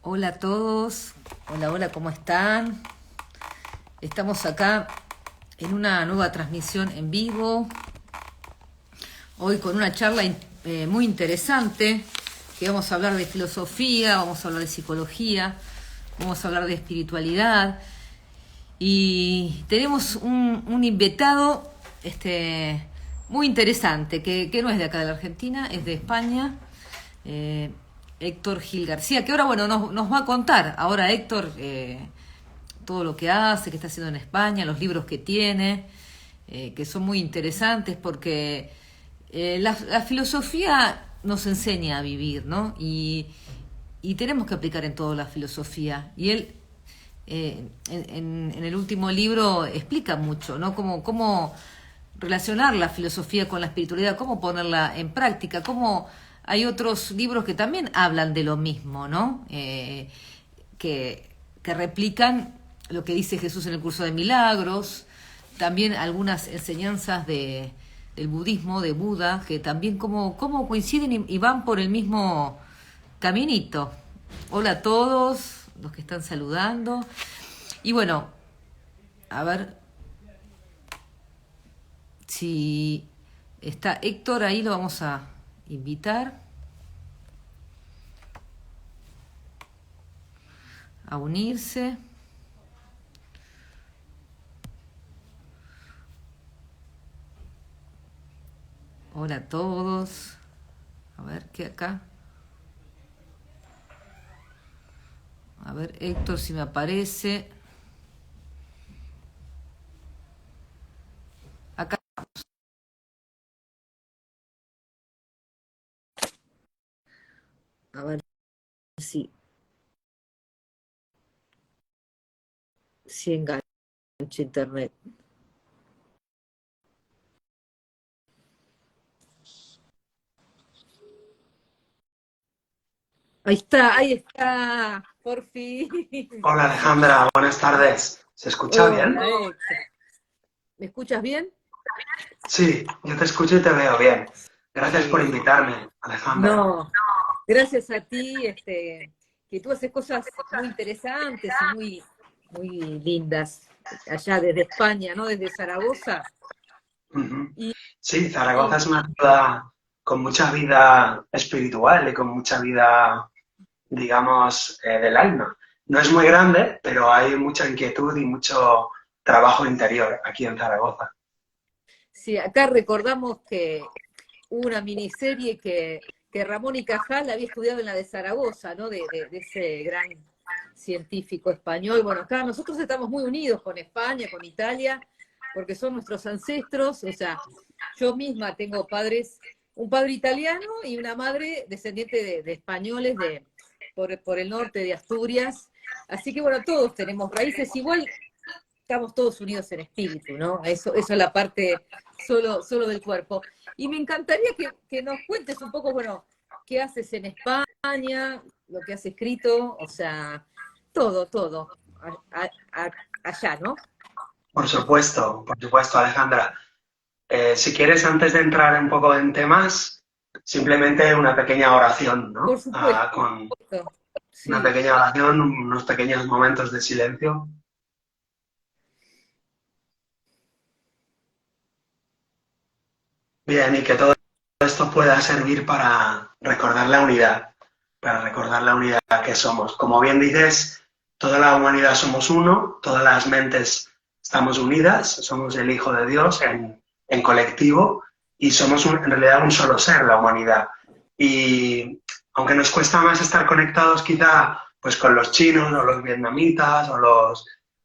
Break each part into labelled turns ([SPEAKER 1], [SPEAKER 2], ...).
[SPEAKER 1] Hola a todos, hola, hola, ¿cómo están? Estamos acá en una nueva transmisión en vivo, hoy con una charla muy interesante, que vamos a hablar de filosofía, vamos a hablar de psicología, vamos a hablar de espiritualidad, y tenemos un invitado muy interesante, que no es de acá de la Argentina, es de España, eh, Héctor Gil García, que ahora, bueno, nos va a contar. Ahora Héctor, todo lo que hace, que está haciendo en España, los libros que tiene, que son muy interesantes porque la filosofía nos enseña a vivir, ¿no? Y tenemos que aplicar en todo la filosofía. Y él, en el último libro, explica mucho, ¿no? Cómo relacionar la filosofía con la espiritualidad, cómo ponerla en práctica, cómo hay otros libros que también hablan de lo mismo, ¿no? Que replican lo que dice Jesús en el curso de milagros, también algunas enseñanzas del budismo, de Buda, que también cómo coinciden y van por el mismo caminito. Hola a todos los que están saludando. Y bueno, a ver si está Héctor ahí, lo vamos a invitar a unirse. Hola a todos. A ver qué acá. A ver, Héctor, si me aparece. Acá. A ver si engancha internet. Ahí está, por fin.
[SPEAKER 2] Hola Alejandra, buenas tardes. ¿Se escucha bien?
[SPEAKER 1] Hola, Héctor. ¿Me escuchas bien?
[SPEAKER 2] Sí, yo te escucho y te veo bien. Gracias por
[SPEAKER 1] Sí.
[SPEAKER 2] invitarme, Alejandra.
[SPEAKER 1] No, gracias a ti, que tú haces cosas muy interesantes y muy lindas allá desde España, ¿no? Desde Zaragoza.
[SPEAKER 2] Ujú.
[SPEAKER 1] Y,
[SPEAKER 2] Sí, Zaragoza
[SPEAKER 1] y
[SPEAKER 2] es una ciudad con mucha vida espiritual y con mucha vida, digamos, del alma. No es muy grande, pero hay mucha inquietud y mucho trabajo interior aquí en Zaragoza.
[SPEAKER 1] sí, acá recordamos que hubo una miniserie que Ramón y Cajal había estudiado en la de Zaragoza, ¿no? De ese gran científico español. Bueno, acá nosotros estamos muy unidos con España, con Italia, porque son nuestros ancestros. O sea, yo misma tengo un padre italiano y una madre descendiente de españoles por el norte de Asturias. Así que bueno, todos tenemos raíces igual, estamos todos unidos en espíritu, ¿no? Eso es la parte solo del cuerpo. Y me encantaría que nos cuentes un poco, bueno, qué haces en España, lo que has escrito, o sea, todo, allá, ¿no?
[SPEAKER 2] Por supuesto, Alejandra. Si quieres, antes de entrar un poco en temas, simplemente una pequeña oración,
[SPEAKER 1] Por
[SPEAKER 2] ¿no?
[SPEAKER 1] supuesto,
[SPEAKER 2] Con una
[SPEAKER 1] sí.
[SPEAKER 2] pequeña oración, unos pequeños momentos de silencio. Bien, y que todo esto pueda servir para recordar la unidad que somos. Como bien dices, toda la humanidad somos uno, todas las mentes estamos unidas, somos el Hijo de Dios en colectivo y somos en realidad un solo ser, la humanidad. Y aunque nos cuesta más estar conectados quizá pues con los chinos o los vietnamitas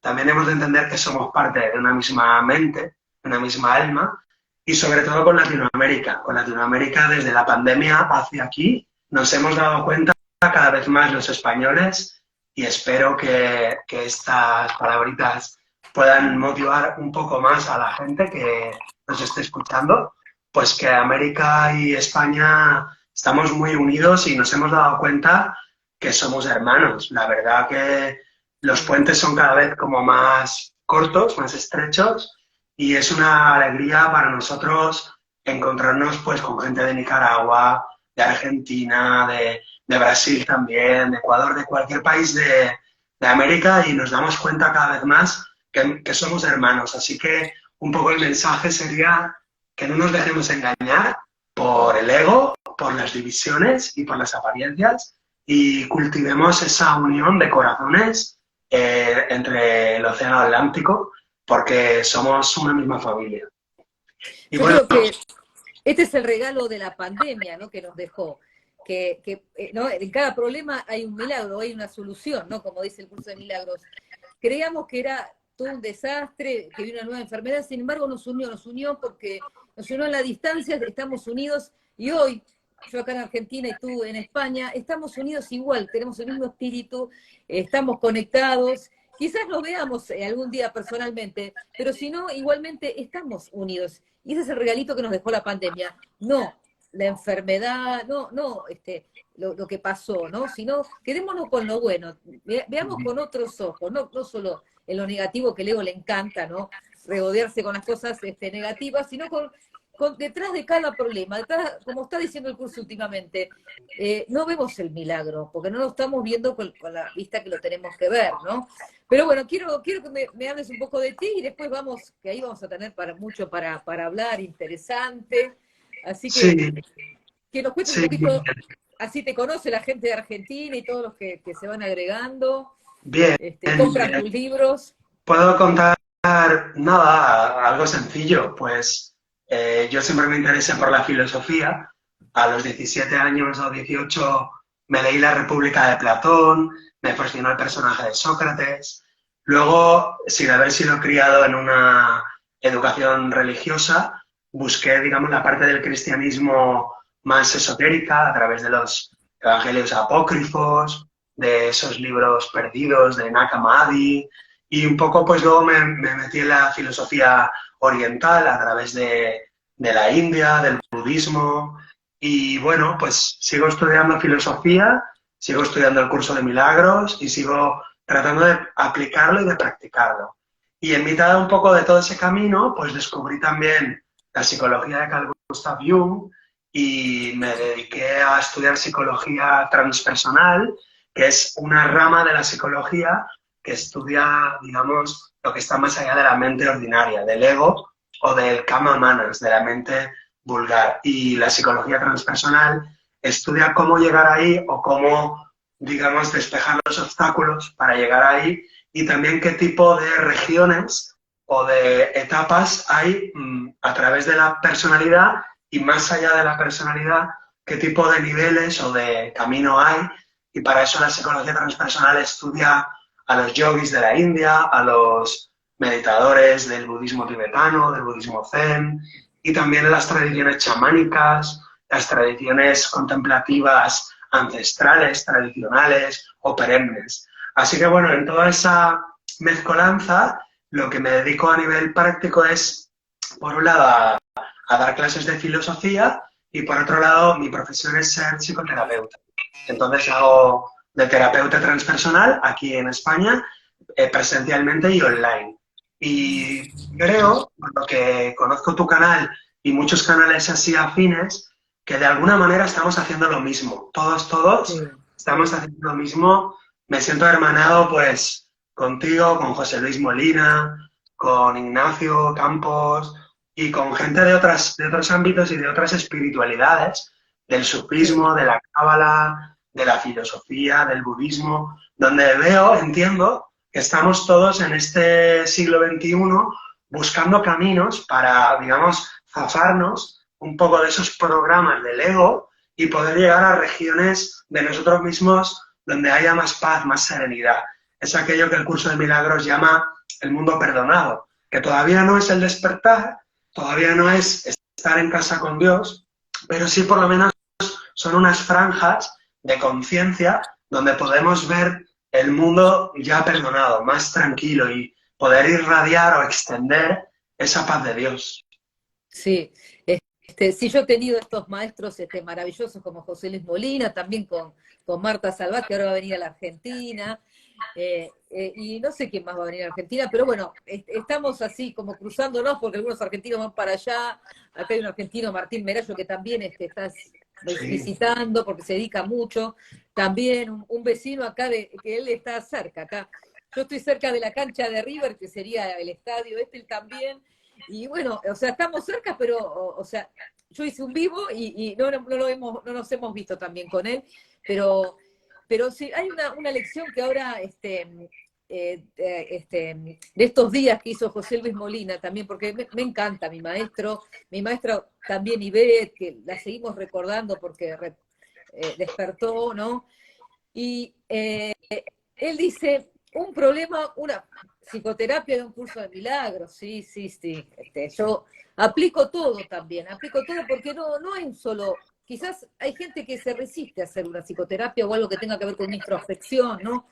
[SPEAKER 2] también hemos de entender que somos parte de una misma mente, de una misma alma y sobre todo con Latinoamérica. Con Latinoamérica desde la pandemia hacia aquí nos hemos dado cuenta cada vez más los españoles y espero que estas palabritas puedan motivar un poco más a la gente que nos esté escuchando, pues que América y España estamos muy unidos y nos hemos dado cuenta que somos hermanos. La verdad que los
[SPEAKER 1] Sí.
[SPEAKER 2] puentes son cada vez como más cortos, más estrechos y es una alegría para nosotros encontrarnos pues con gente de Nicaragua, de Argentina, de Brasil también, de Ecuador, de cualquier país de América y nos damos cuenta cada vez más que somos hermanos. Así que un poco el mensaje sería que no nos dejemos engañar por el ego, por las divisiones y por las apariencias y cultivemos esa unión de corazones entre el Océano Atlántico porque somos una misma familia. Y
[SPEAKER 1] Yo
[SPEAKER 2] bueno,
[SPEAKER 1] creo que este es el regalo de la pandemia, ¿no? Que nos dejó. ¿No? En cada problema hay un milagro, hay una solución, ¿no? Como dice el curso de milagros. Creíamos que era todo un desastre, que había una nueva enfermedad, sin embargo nos unió porque nos unió en la distancia, estamos unidos y hoy, yo acá en Argentina y tú en España, estamos unidos igual, tenemos el mismo espíritu, estamos conectados, quizás nos veamos algún día personalmente, pero si no, igualmente estamos unidos. Y ese es el regalito que nos dejó la pandemia. No la enfermedad, lo que pasó, ¿no? Sino quedémonos con lo bueno, veamos con otros ojos, no solo en lo negativo que el ego le encanta, ¿no? Regodearse con las cosas negativas, sino con detrás de cada problema, detrás, como está diciendo el curso últimamente, no vemos el milagro, porque no lo estamos viendo con la vista que lo tenemos que ver, ¿no? Pero bueno, quiero que me hables un poco de ti y después que ahí vamos a tener mucho para hablar, interesante. Así
[SPEAKER 2] sí,
[SPEAKER 1] que nos cuentes un
[SPEAKER 2] sí.
[SPEAKER 1] poquito, así te conoce la gente de Argentina y todos los que se van agregando,
[SPEAKER 2] Bien,
[SPEAKER 1] compran
[SPEAKER 2] bien.
[SPEAKER 1] tus libros.
[SPEAKER 2] Puedo contar nada, algo sencillo. Pues yo siempre me interesé por la filosofía. A los 17 años o 18 me leí La República de Platón, me fascinó el personaje de Sócrates. Luego, sin haber sido criado en una educación religiosa, busqué, digamos, la parte del cristianismo más esotérica a través de los evangelios apócrifos, de esos libros perdidos de Nag Hammadi, y un poco pues luego me metí en la filosofía oriental a través de la India, del budismo, y bueno, pues sigo estudiando filosofía, sigo estudiando el curso de milagros y sigo tratando de aplicarlo y de practicarlo. Y en mitad un poco de todo ese camino, pues descubrí también la psicología de Carl Gustav Jung y me dediqué a estudiar psicología transpersonal, que es una rama de la psicología que estudia, digamos, lo que está más allá de la mente ordinaria, del ego o del kama manas, de la mente vulgar. Y la psicología transpersonal estudia cómo llegar ahí o cómo, digamos, despejar los obstáculos para llegar ahí y también qué tipo de regiones o de etapas hay a través de la personalidad y más allá de la personalidad, qué tipo de niveles o de camino hay. Y para eso la psicología transpersonal estudia a los yogis de la India, a los meditadores del budismo tibetano, del budismo zen, y también las tradiciones chamánicas, las tradiciones contemplativas ancestrales, tradicionales o perennes. Así que bueno, en toda esa mezcolanza, lo que me dedico a nivel práctico es, por un lado, a dar clases de filosofía y por otro lado, mi profesión es ser psicoterapeuta. Entonces hago de terapeuta transpersonal aquí en España, presencialmente y online. Y creo, por lo que conozco tu canal y muchos canales así afines, que de alguna manera estamos haciendo lo mismo. Todos
[SPEAKER 1] Sí.
[SPEAKER 2] estamos haciendo lo mismo. Me siento hermanado pues contigo, con José Luis Molina, con Ignacio Campos y con gente de otros ámbitos y de otras espiritualidades, del sufismo, de la cábala, de la filosofía, del budismo, donde veo, entiendo, que estamos todos en este siglo XXI buscando caminos para, digamos, zafarnos un poco de esos programas del ego y poder llegar a regiones de nosotros mismos donde haya más paz, más serenidad. Es aquello que el curso de milagros llama el mundo perdonado, que todavía no es el despertar, todavía no es estar en casa con Dios, pero sí por lo menos son unas franjas de conciencia donde podemos ver el mundo ya perdonado, más tranquilo y poder irradiar o extender esa paz de Dios.
[SPEAKER 1] Sí, sí, yo he tenido estos maestros maravillosos como José Luis Molina, también con Marta Salvat, que ahora va a venir a la Argentina, y no sé quién más va a venir a Argentina, pero bueno, estamos así como cruzándonos porque algunos argentinos van para allá, acá hay un argentino, Martín Merallo, que también está
[SPEAKER 2] Sí,
[SPEAKER 1] visitando porque se dedica mucho. También un vecino acá, que él está cerca, acá. Yo estoy cerca de la cancha de River, que sería el estadio este, él también. Y bueno, o sea, estamos cerca, pero, o sea, yo hice un vivo y no nos hemos visto también con él, pero, pero sí, hay una lección que ahora, de estos días que hizo José Luis Molina también, porque me encanta mi maestra también Ivette, que la seguimos recordando porque despertó, ¿no? Y él dice, un problema, una psicoterapia de un curso de milagros, sí, sí, sí. Yo aplico todo también, aplico todo porque no hay un solo, quizás hay gente que se resiste a hacer una psicoterapia o algo que tenga que ver con introspección, ¿no?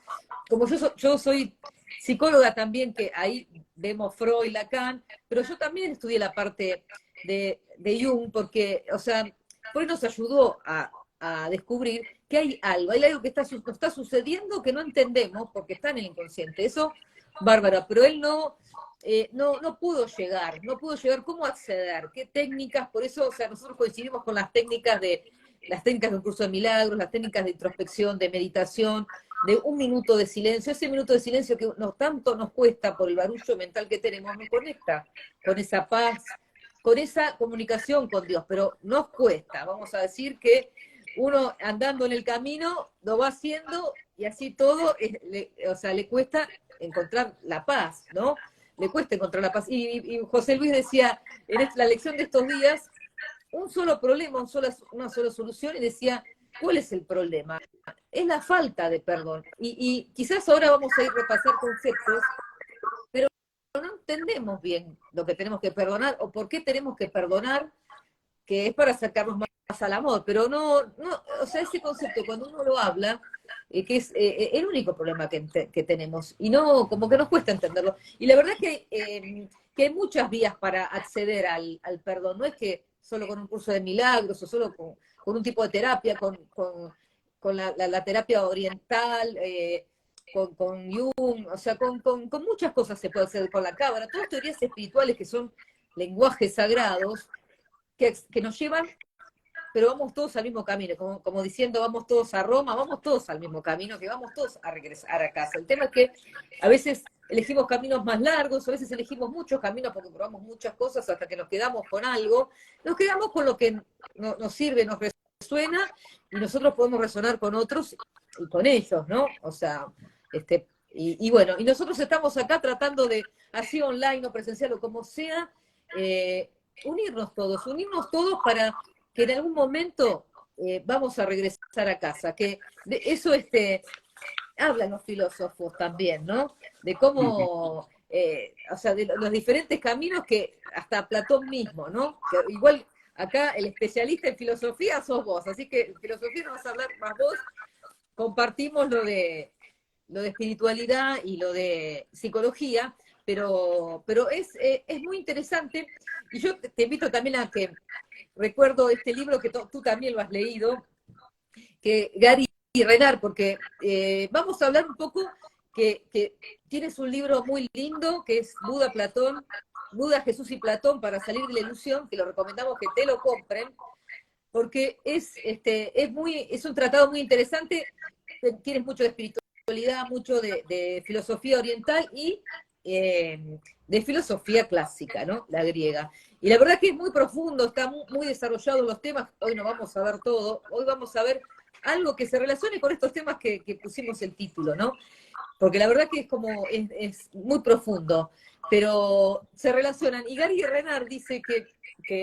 [SPEAKER 1] Como yo soy psicóloga también, que ahí vemos Freud, Lacan, pero yo también estudié la parte de Jung, porque, o sea, Freud nos ayudó a descubrir que hay algo que está sucediendo que no entendemos porque está en el inconsciente. Eso, bárbaro, pero él no pudo llegar, cómo acceder, qué técnicas, por eso, o sea, nosotros coincidimos con las técnicas del curso de milagros, las técnicas de introspección, de meditación, de un minuto de silencio, ese minuto de silencio que tanto nos cuesta por el barullo mental que tenemos, nos conecta con esa paz, con esa comunicación con Dios, pero nos cuesta, vamos a decir que uno andando en el camino lo va haciendo y así todo, o sea, le cuesta encontrar la paz, ¿no? Le cuesta encontrar la paz. Y José Luis decía, la lección de estos días, un solo problema, una sola solución, y decía, ¿cuál es el problema? Es la falta de perdón. Y quizás ahora vamos a ir a repasar conceptos, pero no entendemos bien lo que tenemos que perdonar o por qué tenemos que perdonar, que es para acercarnos más al amor, pero o sea, ese concepto cuando uno lo habla, que es el único problema que tenemos, y no, como que nos cuesta entenderlo. Y la verdad es que hay muchas vías para acceder al perdón, no es que solo con un curso de milagros o solo con un tipo de terapia, con la terapia oriental, con Jung, o sea, con muchas cosas se puede hacer con la cábala, todas teorías espirituales que son lenguajes sagrados, que nos llevan, pero vamos todos al mismo camino, como diciendo vamos todos a Roma, vamos todos al mismo camino, que vamos todos a regresar a casa. El tema es que a veces elegimos caminos más largos, a veces elegimos muchos caminos porque probamos muchas cosas hasta que nos quedamos con algo, nos quedamos con lo que nos sirve, nos resuena, y nosotros podemos resonar con otros y con ellos, ¿no? O sea, bueno, y nosotros estamos acá tratando de, así online o presencial o como sea, eh, unirnos todos para que en algún momento vamos a regresar a casa, que de eso hablan los filósofos también, ¿no? De cómo, o sea, de los diferentes caminos que hasta Platón mismo, ¿no? Que igual acá el especialista en filosofía sos vos, así que en filosofía no vas a hablar más vos, compartimos lo de espiritualidad y lo de psicología, pero es muy interesante, y yo te invito también a que recuerdo este libro que tú también lo has leído, que Gary Renard, porque vamos a hablar un poco que tienes un libro muy lindo, que es Buda, Jesús y Platón para salir de la ilusión, que lo recomendamos que te lo compren, porque es un tratado muy interesante, tienes mucho de espiritualidad, mucho de filosofía oriental y de filosofía clásica, ¿no? La griega. Y la verdad que es muy profundo, está muy desarrollado los temas, hoy no vamos a ver todo, hoy vamos a ver algo que se relacione con estos temas que pusimos el título, ¿no? Porque la verdad que es muy profundo, pero se relacionan. Y Gary Renard dice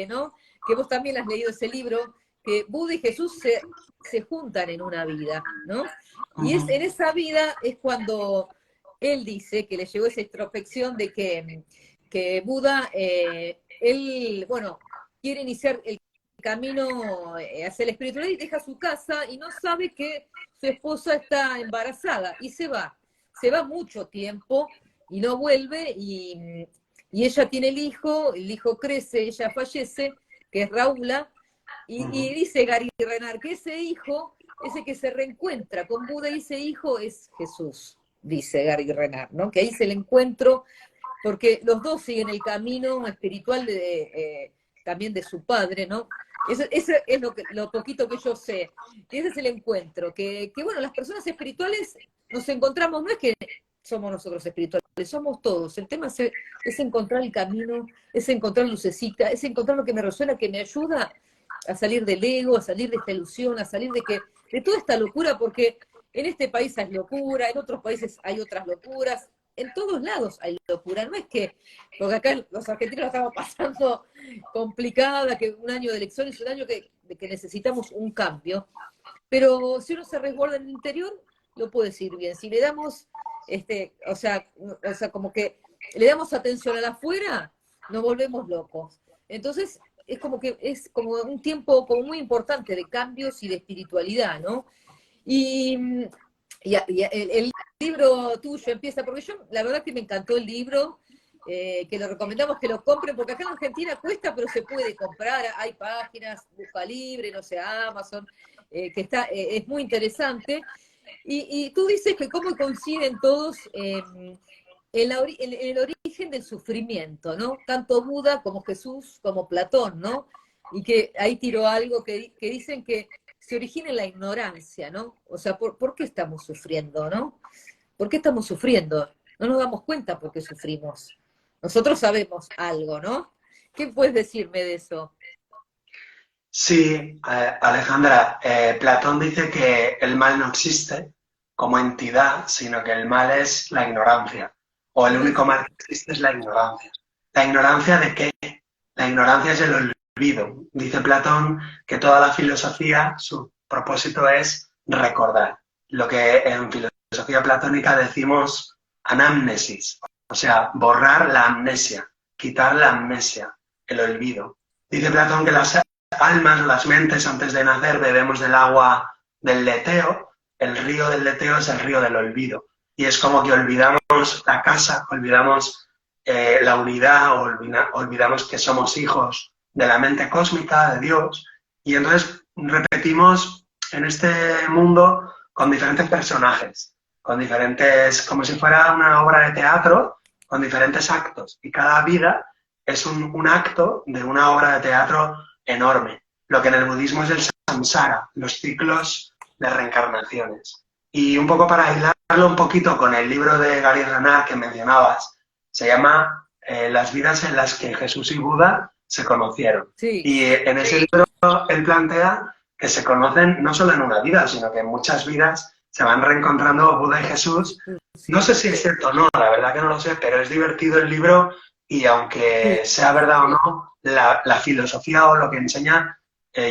[SPEAKER 1] ¿no? Que vos también has leído ese libro, que Buda y Jesús se juntan en una vida, ¿no? Y en esa vida es cuando él dice que le llegó esa introspección de que Buda, él, bueno, quiere iniciar el camino hacia la espiritualidad y deja su casa y no sabe que su esposa está embarazada y se va mucho tiempo y no vuelve y ella tiene el hijo crece, ella fallece, que es Raula, y dice Gary Renard que ese hijo, ese que se reencuentra con Buda, y ese hijo es Jesús, dice Gary Renard, ¿no? Que ahí es el encuentro, porque los dos siguen el camino espiritual también de su padre, ¿no? Eso es lo poquito que yo sé. Y ese es el encuentro. Bueno, las personas espirituales nos encontramos, no es que somos nosotros espirituales, somos todos. El tema es encontrar el camino, es encontrar lucecita, es encontrar lo que me resuena, que me ayuda a salir del ego, a salir de esta ilusión, a salir de toda esta locura, porque en este país hay locura, en otros países hay otras locuras, en todos lados hay locura. No es que, porque acá los argentinos la estamos pasando complicada, que un año de elecciones es un año de que necesitamos un cambio, pero si uno se resguarda en el interior, lo puede decir bien. Si le damos, como que le damos atención a afuera, nos volvemos locos. Entonces, es como un tiempo como muy importante de cambios y de espiritualidad, ¿no? Y el libro tuyo empieza, porque yo, la verdad que me encantó el libro, que lo recomendamos que lo compren, porque acá en Argentina cuesta, pero se puede comprar, hay páginas, Busca Libre, no sé, Amazon, es muy interesante. Y tú dices que cómo coinciden todos en el origen del sufrimiento, ¿no? Tanto Buda como Jesús, como Platón, ¿no? Y que ahí tiró algo que dicen que se origina en la ignorancia, ¿no? O sea, ¿por qué estamos sufriendo, no? ¿Por qué estamos sufriendo? No nos damos cuenta por qué sufrimos. Nosotros sabemos algo, ¿no? ¿Qué puedes decirme de eso?
[SPEAKER 2] Sí, Alejandra, Platón dice que el mal no existe como entidad, sino que el mal es la ignorancia, o el único mal que existe es la ignorancia. ¿La ignorancia de qué? La ignorancia es el olvido. Dice Platón que toda la filosofía, su propósito es recordar, lo que en filosofía platónica decimos anamnesis, o sea, borrar la amnesia, quitar la amnesia, el olvido. Dice Platón que las almas o las mentes antes de nacer bebemos del agua del leteo, el río del leteo es el río del olvido. Y es como que olvidamos la casa, olvidamos la unidad, olvidamos que somos hijos de la mente cósmica, de Dios, y entonces repetimos en este mundo con diferentes personajes, con diferentes, como si fuera una obra de teatro, con diferentes actos, y cada vida es un acto de una obra de teatro enorme, lo que en el budismo es el samsara, los ciclos de reencarnaciones. Y un poco para hilarlo un poquito con el libro de Gary Renard que mencionabas, se llama Las vidas en las que Jesús y Buda se conocieron.
[SPEAKER 1] Sí.
[SPEAKER 2] Y en ese libro él plantea que se conocen no solo en una vida, sino que en muchas vidas se van reencontrando Buda y Jesús.
[SPEAKER 1] Sí.
[SPEAKER 2] No sé si es cierto o no, la verdad que no lo sé, pero es divertido el libro y aunque sea verdad o no, la filosofía o lo que enseña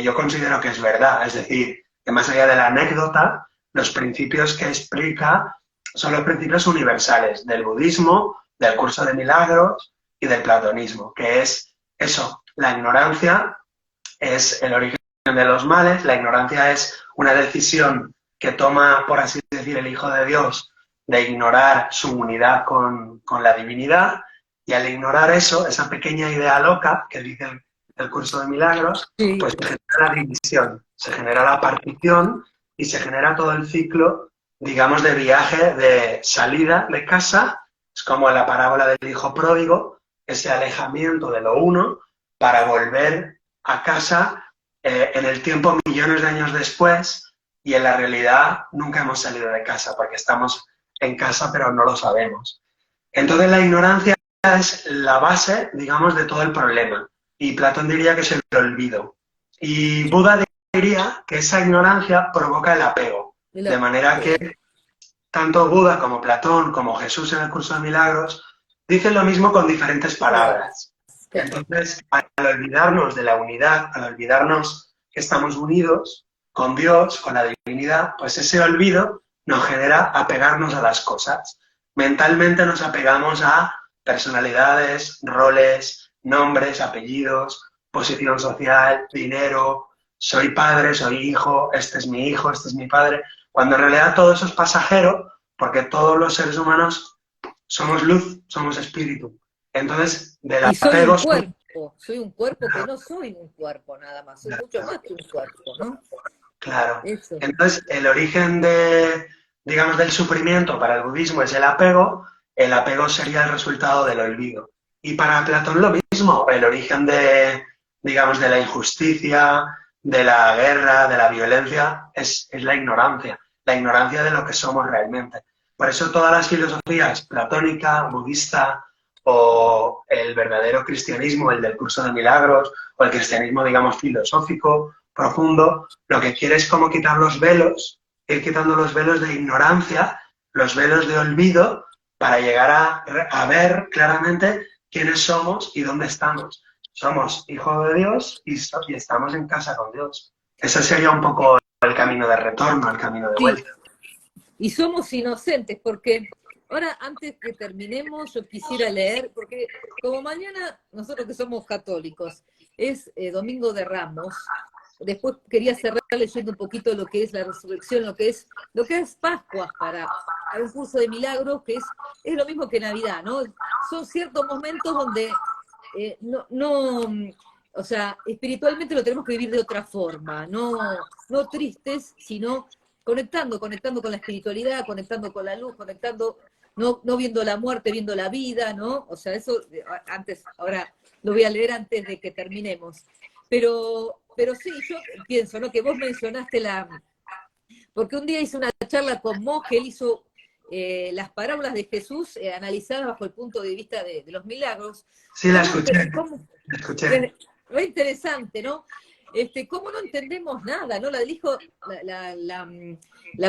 [SPEAKER 2] yo considero que es verdad. Es decir, que más allá de la anécdota, los principios que explica son los principios universales del budismo, del curso de milagros y del platonismo, que es eso, la ignorancia es el origen de los males, la ignorancia es una decisión que toma, por así decir, el Hijo de Dios de ignorar su unidad con la divinidad, y al ignorar eso, esa pequeña idea loca que dice el curso de milagros,
[SPEAKER 1] Sí.
[SPEAKER 2] pues se genera la división, se genera la partición y se genera todo el ciclo, digamos, de viaje, de salida de casa. Es como la parábola del hijo pródigo, ese alejamiento de lo uno para volver a casa en el tiempo millones de años después, y en la realidad nunca hemos salido de casa porque estamos en casa pero no lo sabemos. Entonces la ignorancia es la base, digamos, de todo el problema. Y Platón diría que es el olvido. Y Buda diría que esa ignorancia provoca el apego. De manera que tanto Buda como Platón, como Jesús en el curso de milagros, dicen lo mismo con diferentes palabras. Entonces, al olvidarnos de la unidad, al olvidarnos que estamos unidos con Dios, con la divinidad, pues ese olvido nos genera apegarnos a las cosas. Mentalmente nos apegamos a personalidades, roles, nombres, apellidos, posición social, dinero, soy padre, soy hijo, este es mi hijo, este es mi padre, cuando en realidad todo eso es pasajero, porque todos los seres humanos somos luz, somos espíritu. Entonces, del apego...
[SPEAKER 1] Soy un cuerpo que no soy un cuerpo nada más, soy mucho más que un cuerpo, ¿no?
[SPEAKER 2] Claro.
[SPEAKER 1] Eso.
[SPEAKER 2] Entonces, el origen de, digamos, del sufrimiento para el budismo es el apego sería el resultado del olvido. Y para Platón lo mismo, el origen de digamos, de la injusticia, de la guerra, de la violencia, es la ignorancia de lo que somos realmente. Por eso todas las filosofías, platónica, budista o el verdadero cristianismo, el del curso de milagros, o el cristianismo, digamos, filosófico, profundo, lo que quiere es como quitar los velos, ir quitando los velos de ignorancia, los velos de olvido, para llegar a ver claramente quiénes somos y dónde estamos. Somos hijos de Dios y estamos en casa con Dios. Ese sería un poco el camino de retorno, el camino de
[SPEAKER 1] Sí,
[SPEAKER 2] vuelta.
[SPEAKER 1] y somos inocentes, porque ahora, antes que terminemos, yo quisiera leer, porque como mañana, nosotros que somos católicos, es Domingo de Ramos, después quería cerrar leyendo un poquito lo que es la resurrección, lo que es Pascua para un curso de milagros, que es lo mismo que Navidad, ¿no? Son ciertos momentos donde o sea, espiritualmente lo tenemos que vivir de otra forma, no tristes, sino conectando con la espiritualidad, conectando con la luz, conectando, no viendo la muerte, viendo la vida, ¿no? O sea, eso antes, ahora lo voy a leer antes de que terminemos. Pero sí, yo pienso, ¿no? Que vos mencionaste porque un día hice una charla con Mo, que él hizo las parábolas de Jesús analizadas bajo el punto de vista de los milagros.
[SPEAKER 2] Sí, la escuché, la escuché.
[SPEAKER 1] Re interesante, ¿no? Cómo no entendemos nada, ¿no? La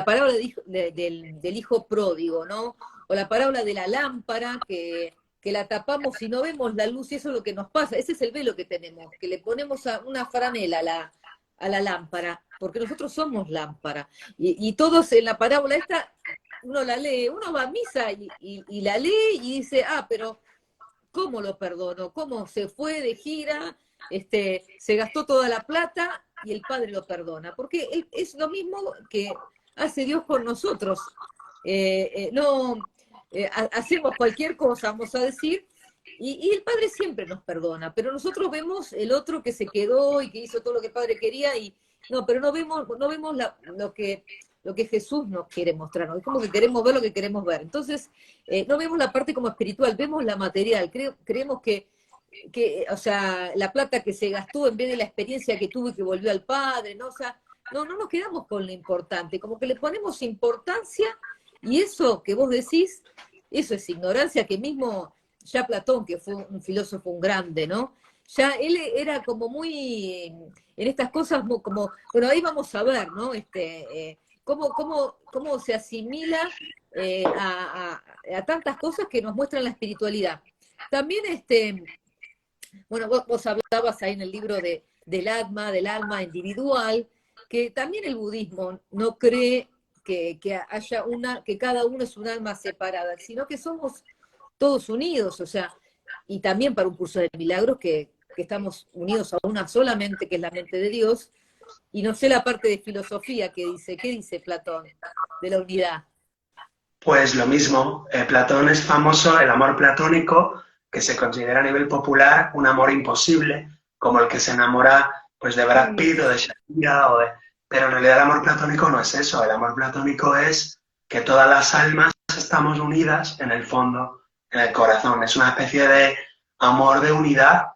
[SPEAKER 1] parábola del hijo pródigo, ¿no? O la parábola de la lámpara, que la tapamos y no vemos la luz, y eso es lo que nos pasa. Ese es el velo que tenemos, que le ponemos una franela a la lámpara, porque nosotros somos lámpara. Y todos en la parábola esta, uno la lee, uno va a misa y la lee y dice, pero ¿cómo lo perdono? ¿Cómo se fue de gira? Se gastó toda la plata y el Padre lo perdona. Porque es lo mismo que hace Dios con nosotros. Hacemos cualquier cosa, vamos a decir, y el Padre siempre nos perdona, pero nosotros vemos el otro que se quedó y que hizo todo lo que el Padre quería, pero no vemos lo que Jesús nos quiere mostrar, ¿no? Es como que queremos ver lo que queremos ver. Entonces, no vemos la parte como espiritual, vemos la material. Creemos que, o sea, la plata que se gastó en vez de la experiencia que tuvo y que volvió al Padre, ¿no? O sea, no nos quedamos con lo importante, como que le ponemos importancia, y eso que vos decís, eso es ignorancia, que mismo ya Platón, que fue un filósofo, un grande, ¿no? Ya él era como muy, en estas cosas, como, bueno, ahí vamos a ver, ¿no? Cómo se asimila a tantas cosas que nos muestran la espiritualidad. También, bueno, vos hablabas ahí en el libro del alma individual, que también el budismo no cree que haya que cada uno es un alma separada, sino que somos todos unidos, o sea, y también para un curso de milagros que estamos unidos a una solamente, que es la mente de Dios. Y no sé la parte de filosofía que dice, ¿qué dice Platón de la unidad?
[SPEAKER 2] Pues lo mismo, Platón es famoso, el amor platónico, que se considera a nivel popular un amor imposible, como el que se enamora pues de Brad Pitt o de Shakira, pero en realidad el amor platónico no es eso, el amor platónico es que todas las almas estamos unidas en el fondo, en el corazón, es una especie de amor de unidad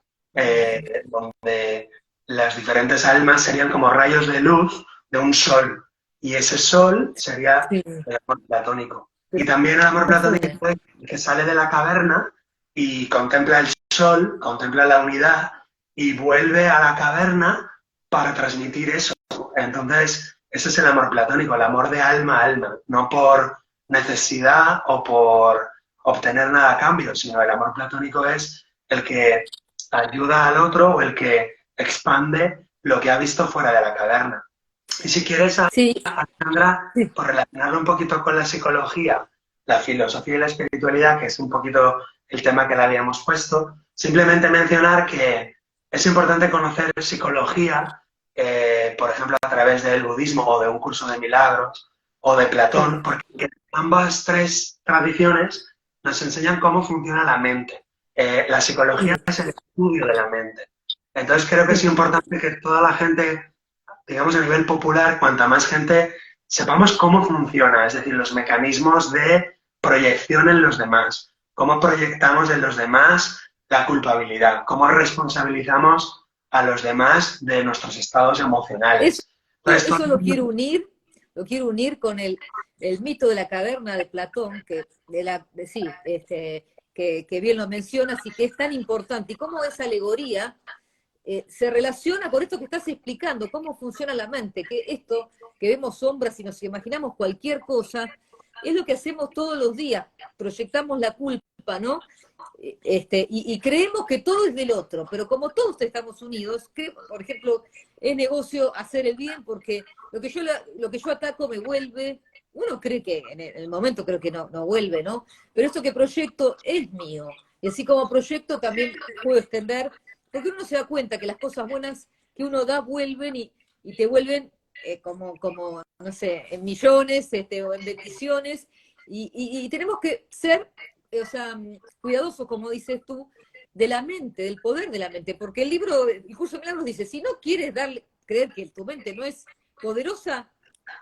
[SPEAKER 2] donde las diferentes almas serían como rayos de luz de un sol, y ese sol sería
[SPEAKER 1] Sí.
[SPEAKER 2] el amor platónico. Y también el amor platónico es que sale de la caverna y contempla el sol, contempla la unidad y vuelve a la caverna para transmitir eso. Entonces, ese es el amor platónico, el amor de alma a alma, no por necesidad o por obtener nada a cambio, sino el amor platónico es el que ayuda al otro o el que expande lo que ha visto fuera de la caverna. Y si quieres,
[SPEAKER 1] Sí,
[SPEAKER 2] Alejandra,
[SPEAKER 1] sí.
[SPEAKER 2] por relacionarlo un poquito con la psicología, la filosofía y la espiritualidad, que es un poquito el tema que le habíamos puesto, simplemente mencionar que es importante conocer psicología, por ejemplo, a través del budismo o de un curso de milagros o de Platón, porque ambas tres tradiciones nos enseñan cómo funciona la mente. La psicología es el estudio de la mente. Entonces creo que es importante que toda la gente, digamos a nivel popular, cuanta más gente sepamos cómo funciona, es decir, los mecanismos de proyección en los demás, cómo proyectamos en los demás la culpabilidad, cómo responsabilizamos a los demás de nuestros estados emocionales. Entonces,
[SPEAKER 1] Eso lo quiero unir con el mito de la caverna de Platón, que bien lo mencionas y que es tan importante, y cómo esa alegoría se relaciona con esto que estás explicando, cómo funciona la mente, que esto que vemos sombras y nos imaginamos cualquier cosa, es lo que hacemos todos los días, proyectamos la culpa, ¿no? Y creemos que todo es del otro, pero como todos estamos unidos, por ejemplo, es negocio hacer el bien porque lo que yo ataco me vuelve, uno cree que en el momento creo que no vuelve, ¿no? Pero esto que proyecto es mío, y así como proyecto también puedo extender, porque uno se da cuenta que las cosas buenas que uno da vuelven y te vuelven como, no sé, en millones o en bendiciones, y tenemos que ser, o sea, cuidadosos, como dices tú, de la mente, del poder de la mente, porque el curso de milagros dice, si no quieres creer que tu mente no es poderosa,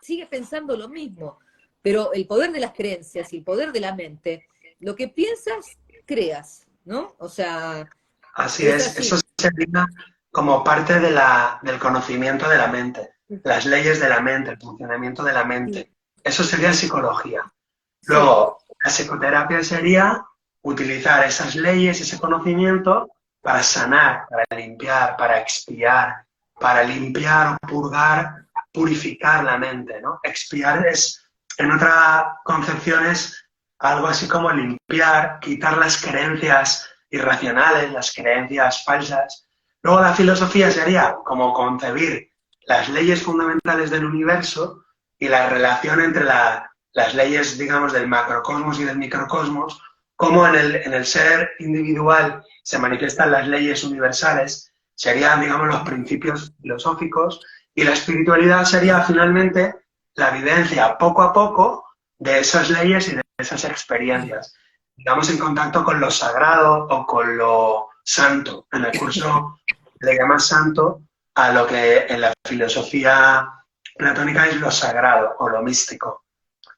[SPEAKER 1] sigue pensando lo mismo, pero el poder de las creencias y el poder de la mente, lo que piensas, creas, ¿no? O sea,
[SPEAKER 2] así
[SPEAKER 1] es
[SPEAKER 2] es,
[SPEAKER 1] así.
[SPEAKER 2] eso sería como parte del conocimiento de la mente, las leyes de la mente, el funcionamiento de la
[SPEAKER 1] Sí,
[SPEAKER 2] mente. Eso sería psicología.
[SPEAKER 1] sí,
[SPEAKER 2] Luego, la psicoterapia sería utilizar esas leyes, ese conocimiento para sanar, para limpiar, para expiar, para limpiar o purgar, purificar la mente, ¿no? Expiar es, en otra concepción, es algo así como limpiar, quitar las creencias irracionales, las creencias falsas. Luego la filosofía sería como concebir las leyes fundamentales del universo y la relación entre las leyes, digamos, del macrocosmos y del microcosmos, cómo en el ser individual se manifiestan las leyes universales, serían, digamos, los principios filosóficos, y la espiritualidad sería finalmente la vivencia poco a poco de esas leyes y de esas experiencias. Digamos, en contacto con lo sagrado o con lo santo. En el curso le llama santo a lo que en la filosofía platónica es lo sagrado o lo místico.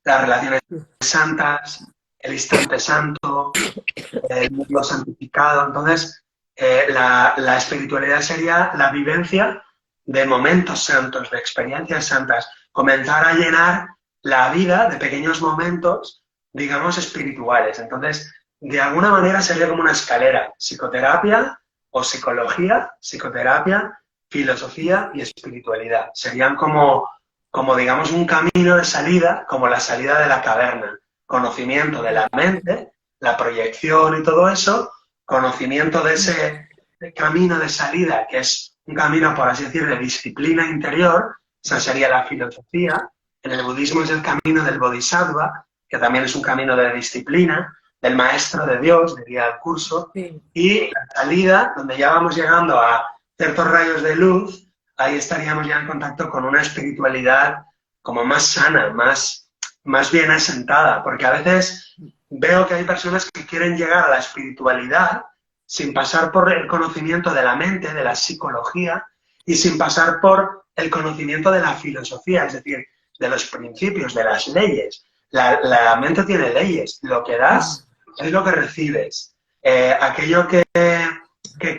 [SPEAKER 2] Las relaciones santas, el instante santo, el mundo santificado. Entonces, la espiritualidad sería la vivencia de momentos santos, de experiencias santas, comenzar a llenar la vida de pequeños momentos, digamos, espirituales. Entonces, de alguna manera sería como una escalera, psicoterapia o psicología, psicoterapia, filosofía y espiritualidad. Serían como digamos, un camino de salida, como la salida de la caverna. Conocimiento de la mente, la proyección y todo eso, conocimiento de ese camino de salida, que es un camino, por así decir, de disciplina interior, esa sería la filosofía. En el budismo es el camino del bodhisattva, que también es un camino de disciplina, del maestro de Dios, diría el curso,
[SPEAKER 1] sí.
[SPEAKER 2] y la salida, donde ya vamos llegando a ciertos rayos de luz, ahí estaríamos ya en contacto con una espiritualidad como más sana, más bien asentada, porque a veces veo que hay personas que quieren llegar a la espiritualidad sin pasar por el conocimiento de la mente, de la psicología, y sin pasar por el conocimiento de la filosofía, es decir, de los principios, de las leyes. La mente tiene leyes, lo que das es lo que recibes. Aquello que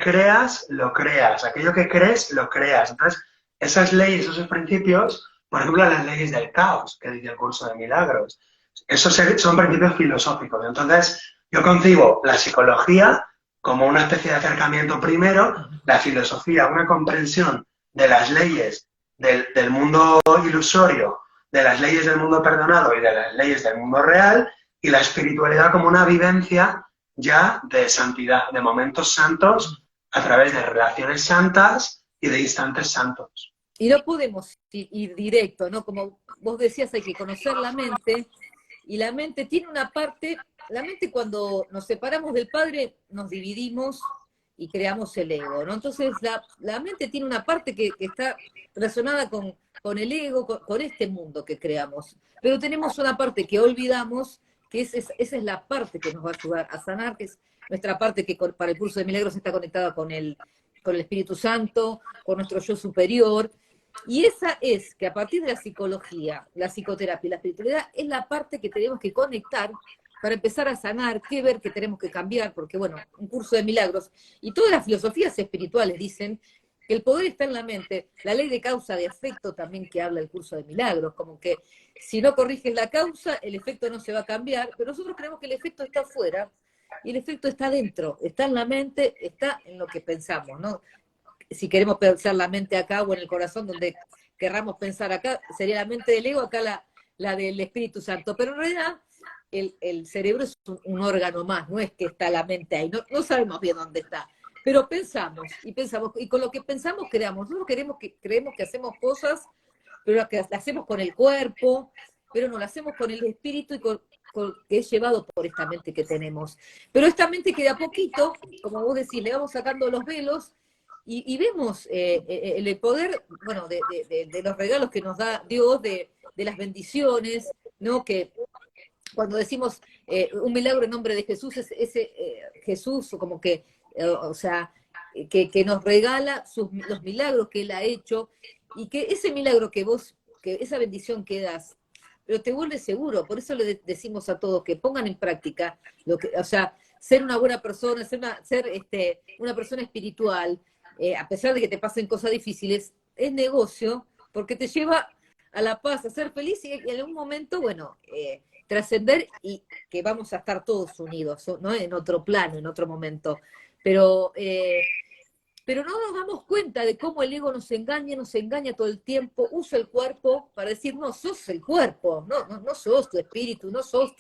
[SPEAKER 2] creas, lo creas. Aquello que crees, lo creas. Entonces, esas leyes, esos principios, por ejemplo, las leyes del caos, que dice el curso de milagros, esos son principios filosóficos. Entonces, yo concibo la psicología como una especie de acercamiento primero, la filosofía, una comprensión de las leyes del mundo ilusorio, de las leyes del mundo perdonado y de las leyes del mundo real, y la espiritualidad como una vivencia ya de santidad, de momentos santos a través de relaciones santas y de instantes santos.
[SPEAKER 1] Y no podemos ir directo, ¿no? Como vos decías, hay que conocer la mente, y la mente tiene una parte, la mente cuando nos separamos del Padre, nos dividimos y creamos el ego, ¿no? Entonces la mente tiene una parte que está relacionada con el ego, con este mundo que creamos, pero tenemos una parte que olvidamos, que esa es la parte que nos va a ayudar a sanar, que es nuestra parte que para el curso de milagros está conectada con el Espíritu Santo, con nuestro yo superior. Y esa es que a partir de la psicología, la psicoterapia y la espiritualidad es la parte que tenemos que conectar para empezar a sanar, qué ver que tenemos que cambiar, porque bueno, un curso de milagros y todas las filosofías espirituales dicen que el poder está en la mente. La ley de causa de efecto también que habla el curso de milagros, como que si no corriges la causa, el efecto no se va a cambiar, pero nosotros creemos que el efecto está afuera y el efecto está dentro, está en la mente, está en lo que pensamos, ¿no? Si queremos pensar la mente acá o en el corazón, donde querramos pensar acá, sería la mente del ego, acá la del Espíritu Santo, pero en realidad el cerebro es un órgano más, no es que está la mente ahí, no sabemos bien dónde está, pero pensamos, y con lo que pensamos creamos. Nosotros creemos que hacemos cosas, pero las hacemos con el cuerpo, pero no, lo hacemos con el espíritu y que es llevado por esta mente que tenemos. Pero esta mente que de a poquito, como vos decís, le vamos sacando los velos y vemos el poder, bueno, de los regalos que nos da Dios, de las bendiciones, ¿no? Que cuando decimos un milagro en nombre de Jesús, es ese Jesús como que, o sea, que nos regala los milagros que Él ha hecho, y que ese milagro que esa bendición que das, pero te vuelve seguro. Por eso le decimos a todos que pongan en práctica o sea, ser una buena persona, ser una persona espiritual, a pesar de que te pasen cosas difíciles, es negocio, porque te lleva a la paz, a ser feliz y en algún momento, bueno, trascender, y que vamos a estar todos unidos, ¿no? En otro plano, en otro momento. Pero, pero no nos damos cuenta de cómo el ego nos engaña todo el tiempo, usa el cuerpo para decir, no, sos el cuerpo, no sos tu espíritu, no sos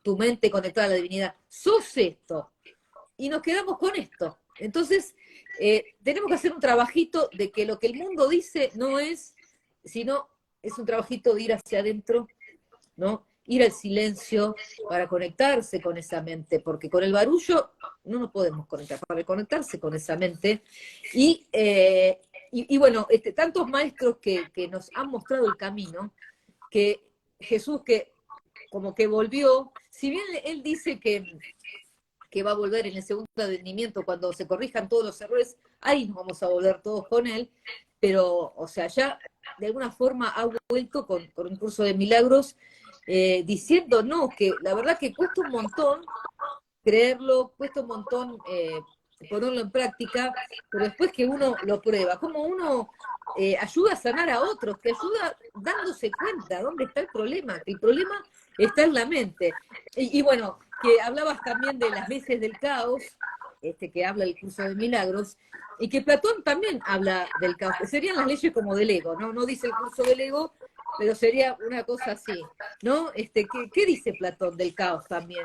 [SPEAKER 1] tu mente conectada a la divinidad, sos esto. Y nos quedamos con esto. Entonces, tenemos que hacer un trabajito de que lo que el mundo dice no es, sino es un trabajito de ir hacia adentro, ¿no? Ir al silencio para conectarse con esa mente, porque con el barullo no nos podemos conectar, para conectarse con esa mente. Y bueno, tantos maestros que nos han mostrado el camino, que Jesús que como que volvió, si bien él dice que va a volver en el segundo advenimiento cuando se corrijan todos los errores, ahí nos vamos a volver todos con él, pero, o sea, ya de alguna forma ha vuelto con un curso de milagros, diciendo que la verdad que cuesta un montón creerlo, cuesta un montón ponerlo en práctica, pero después que uno lo prueba, como uno ayuda a sanar a otros, que ayuda dándose cuenta dónde está el problema, que el problema está en la mente. Y bueno, que hablabas también de las leyes del caos, que habla el curso de milagros, y que Platón también habla del caos, que serían las leyes como del ego, ¿no? No dice el curso del ego, pero sería una cosa así, ¿no? ¿Qué dice Platón del caos también?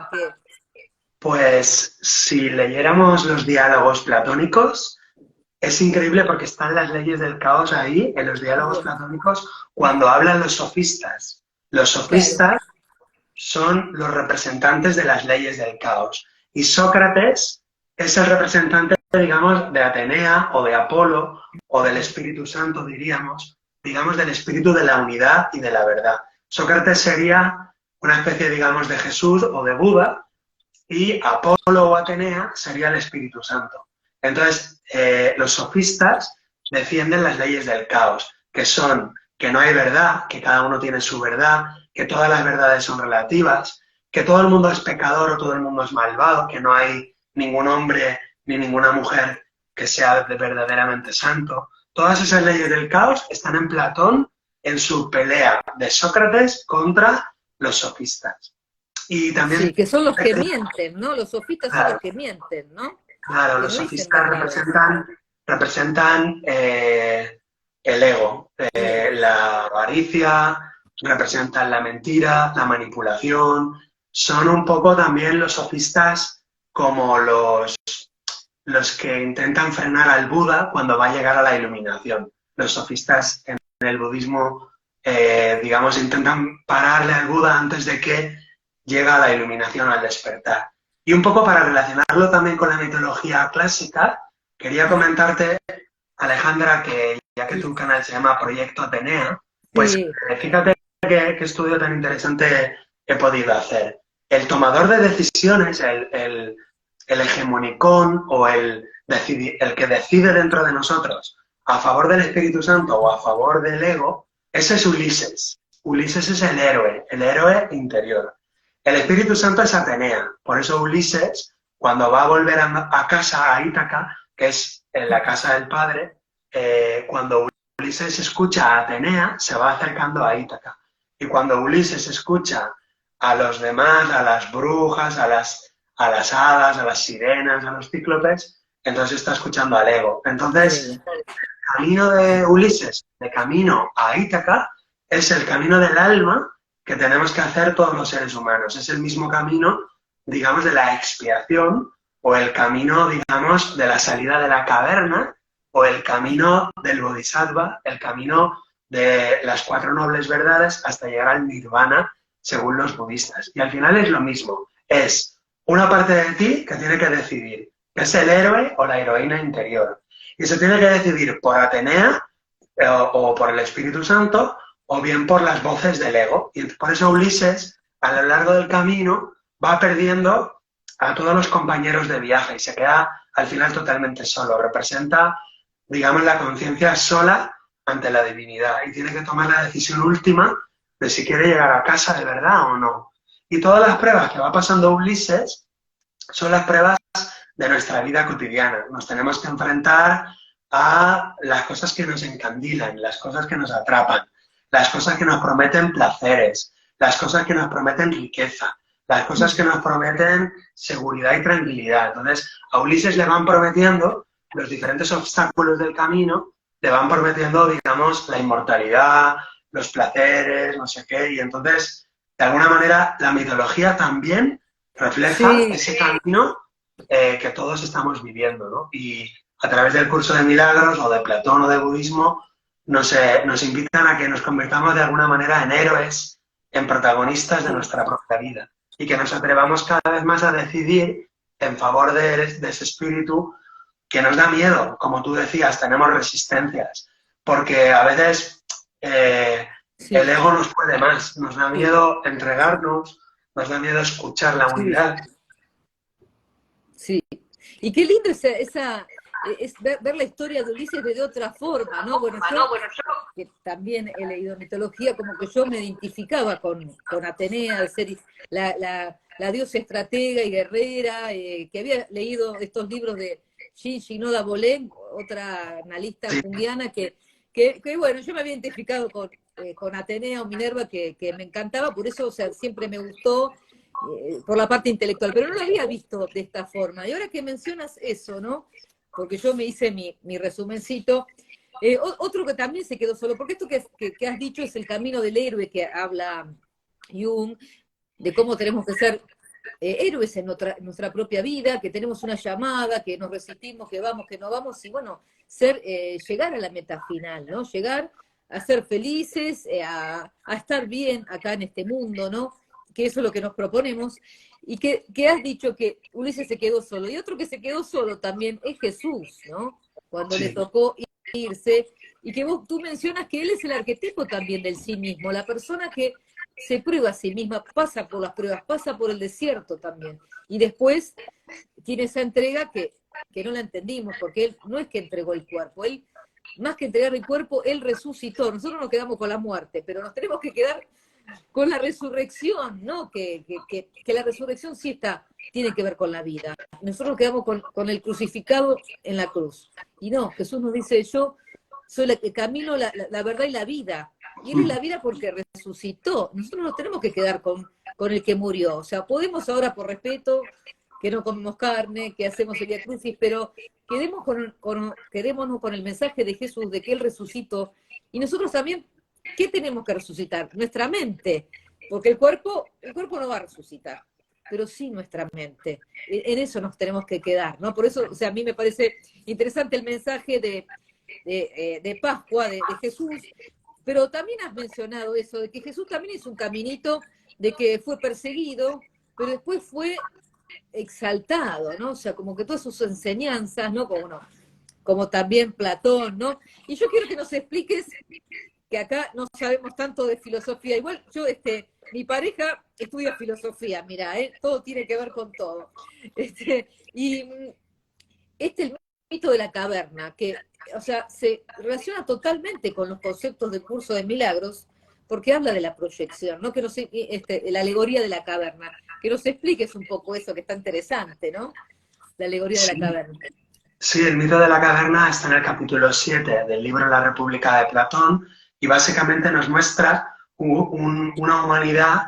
[SPEAKER 2] Pues si leyéramos los diálogos platónicos, es increíble porque están las leyes del caos ahí, en los diálogos platónicos, cuando hablan los sofistas. Los sofistas son los representantes de las leyes del caos. Y Sócrates es el representante, digamos, de Atenea o de Apolo o del Espíritu Santo, digamos, del espíritu de la unidad y de la verdad. Sócrates sería una especie, digamos, de Jesús o de Buda, y Apolo o Atenea sería el Espíritu Santo. Entonces, los sofistas defienden las leyes del caos, que son que no hay verdad, que cada uno tiene su verdad, que todas las verdades son relativas, que todo el mundo es pecador o todo el mundo es malvado, que no hay ningún hombre ni ninguna mujer que sea verdaderamente santo. Todas esas leyes del caos están en Platón, en su pelea de Sócrates contra los sofistas. Y también,
[SPEAKER 1] sí, que son los que mienten, ¿no? Los sofistas son los que mienten, ¿no?
[SPEAKER 2] Claro, los sofistas representan el ego, la avaricia, representan la mentira, la manipulación. Son un poco también los sofistas como los que intentan frenar al Buda cuando va a llegar a la iluminación. Los sofistas en el budismo, digamos, intentan pararle al Buda antes de que llegue a la iluminación, al despertar. Y un poco para relacionarlo también con la mitología clásica, quería comentarte, Alejandra, que ya que tu canal se llama Proyecto Atenea, pues fíjate qué estudio tan interesante he podido hacer. El tomador de decisiones, el hegemonicón o el que decide dentro de nosotros a favor del Espíritu Santo o a favor del ego, ese es Ulises. Ulises es el héroe interior. El Espíritu Santo es Atenea, por eso Ulises, cuando va a volver a casa, a Ítaca, que es en la casa del padre, cuando Ulises escucha a Atenea, se va acercando a Ítaca. Y cuando Ulises escucha a los demás, a las brujas, a las hadas, a las sirenas, a los cíclopes, entonces está escuchando al ego. Entonces, el camino de Ulises, de camino a Ítaca, es el camino del alma que tenemos que hacer todos los seres humanos. Es el mismo camino, digamos, de la expiación o el camino, digamos, de la salida de la caverna o el camino del bodhisattva, el camino de las 4 nobles verdades hasta llegar al nirvana, según los budistas. Y al final es lo mismo. Es una parte de ti que tiene que decidir que es el héroe o la heroína interior. Y se tiene que decidir por Atenea o por el Espíritu Santo o bien por las voces del ego. Y por eso Ulises, a lo largo del camino, va perdiendo a todos los compañeros de viaje y se queda al final totalmente solo. Representa, digamos, la conciencia sola ante la divinidad y tiene que tomar la decisión última de si quiere llegar a casa de verdad o no. Y todas las pruebas que va pasando Ulises son las pruebas de nuestra vida cotidiana. Nos tenemos que enfrentar a las cosas que nos encandilan, las cosas que nos atrapan, las cosas que nos prometen placeres, las cosas que nos prometen riqueza, las cosas que nos prometen seguridad y tranquilidad. Entonces, a Ulises le van prometiendo los diferentes obstáculos del camino, le van prometiendo, digamos, la inmortalidad, los placeres, no sé qué, y entonces, de alguna manera, la mitología también refleja ese camino que todos estamos viviendo, ¿no? Y a través del curso de milagros o de Platón o de budismo nos invitan a que nos convirtamos de alguna manera en héroes, en protagonistas de nuestra propia vida y que nos atrevamos cada vez más a decidir en favor de ese espíritu que nos da miedo. Como tú decías, tenemos resistencias porque a veces el ego nos puede más, nos da miedo entregarnos, nos da miedo escuchar la unidad.
[SPEAKER 1] Sí, y qué lindo es ver la historia de Ulises de otra forma, ¿no? Bueno, yo que también he leído mitología, como que yo me identificaba con Atenea, de ser la diosa estratega y guerrera, que había leído estos libros de Shin Shinoda Bolen, otra analista junguiana, que bueno, yo me había identificado con Atenea o Minerva, que me encantaba, por eso, o sea, siempre me gustó, por la parte intelectual, pero no lo había visto de esta forma. Y ahora que mencionas eso, ¿no? Porque yo me hice mi resumencito. Otro que también se quedó solo, porque esto que has dicho es el camino del héroe que habla Jung, de cómo tenemos que ser héroes en nuestra propia vida, que tenemos una llamada, que nos resistimos, que vamos, que no vamos, y bueno, llegar a la meta final, ¿no? Llegar a ser felices, a estar bien acá en este mundo, ¿no? Que eso es lo que nos proponemos, y que has dicho que Ulises se quedó solo, y otro que se quedó solo también es Jesús, ¿no? Cuando le tocó irse, y que tú mencionas que él es el arquetipo también del sí mismo, la persona que se prueba a sí misma, pasa por las pruebas, pasa por el desierto también, y después tiene esa entrega que no la entendimos, porque él no es que entregó el cuerpo, él, más que entregar el cuerpo, él resucitó. Nosotros nos quedamos con la muerte, pero nos tenemos que quedar con la resurrección, ¿no? Que la resurrección sí tiene que ver con la vida. Nosotros quedamos con el crucificado en la cruz. Y no, Jesús nos dice, yo soy el camino, la verdad y la vida. Y Él es la vida porque resucitó. Nosotros no tenemos que quedar con el que murió. O sea, podemos ahora, por respeto, que no comemos carne, que hacemos el Vía Crucis, pero quedémonos con el mensaje de Jesús, de que Él resucitó. Y nosotros también, ¿qué tenemos que resucitar? Nuestra mente, porque el cuerpo no va a resucitar, pero sí nuestra mente. En eso nos tenemos que quedar, ¿no? Por eso, o sea, a mí me parece interesante el mensaje de Pascua de Jesús, pero también has mencionado eso, de que Jesús también hizo un caminito, de que fue perseguido, pero después fue exaltado, ¿no? O sea, como que todas sus enseñanzas, ¿no? Como también Platón, ¿no? Y yo quiero que nos expliques, que acá no sabemos tanto de filosofía. Igual yo, mi pareja estudia filosofía, mira, todo tiene que ver con todo. Y el mito de la caverna, que, o sea, se relaciona totalmente con los conceptos del curso de milagros, porque habla de la proyección, ¿no? Que no sé, la alegoría de la caverna. Que nos expliques un poco eso, que está interesante, ¿no? La alegoría de la caverna.
[SPEAKER 2] Sí, el mito de la caverna está en el capítulo 7 del libro La República de Platón y básicamente nos muestra una humanidad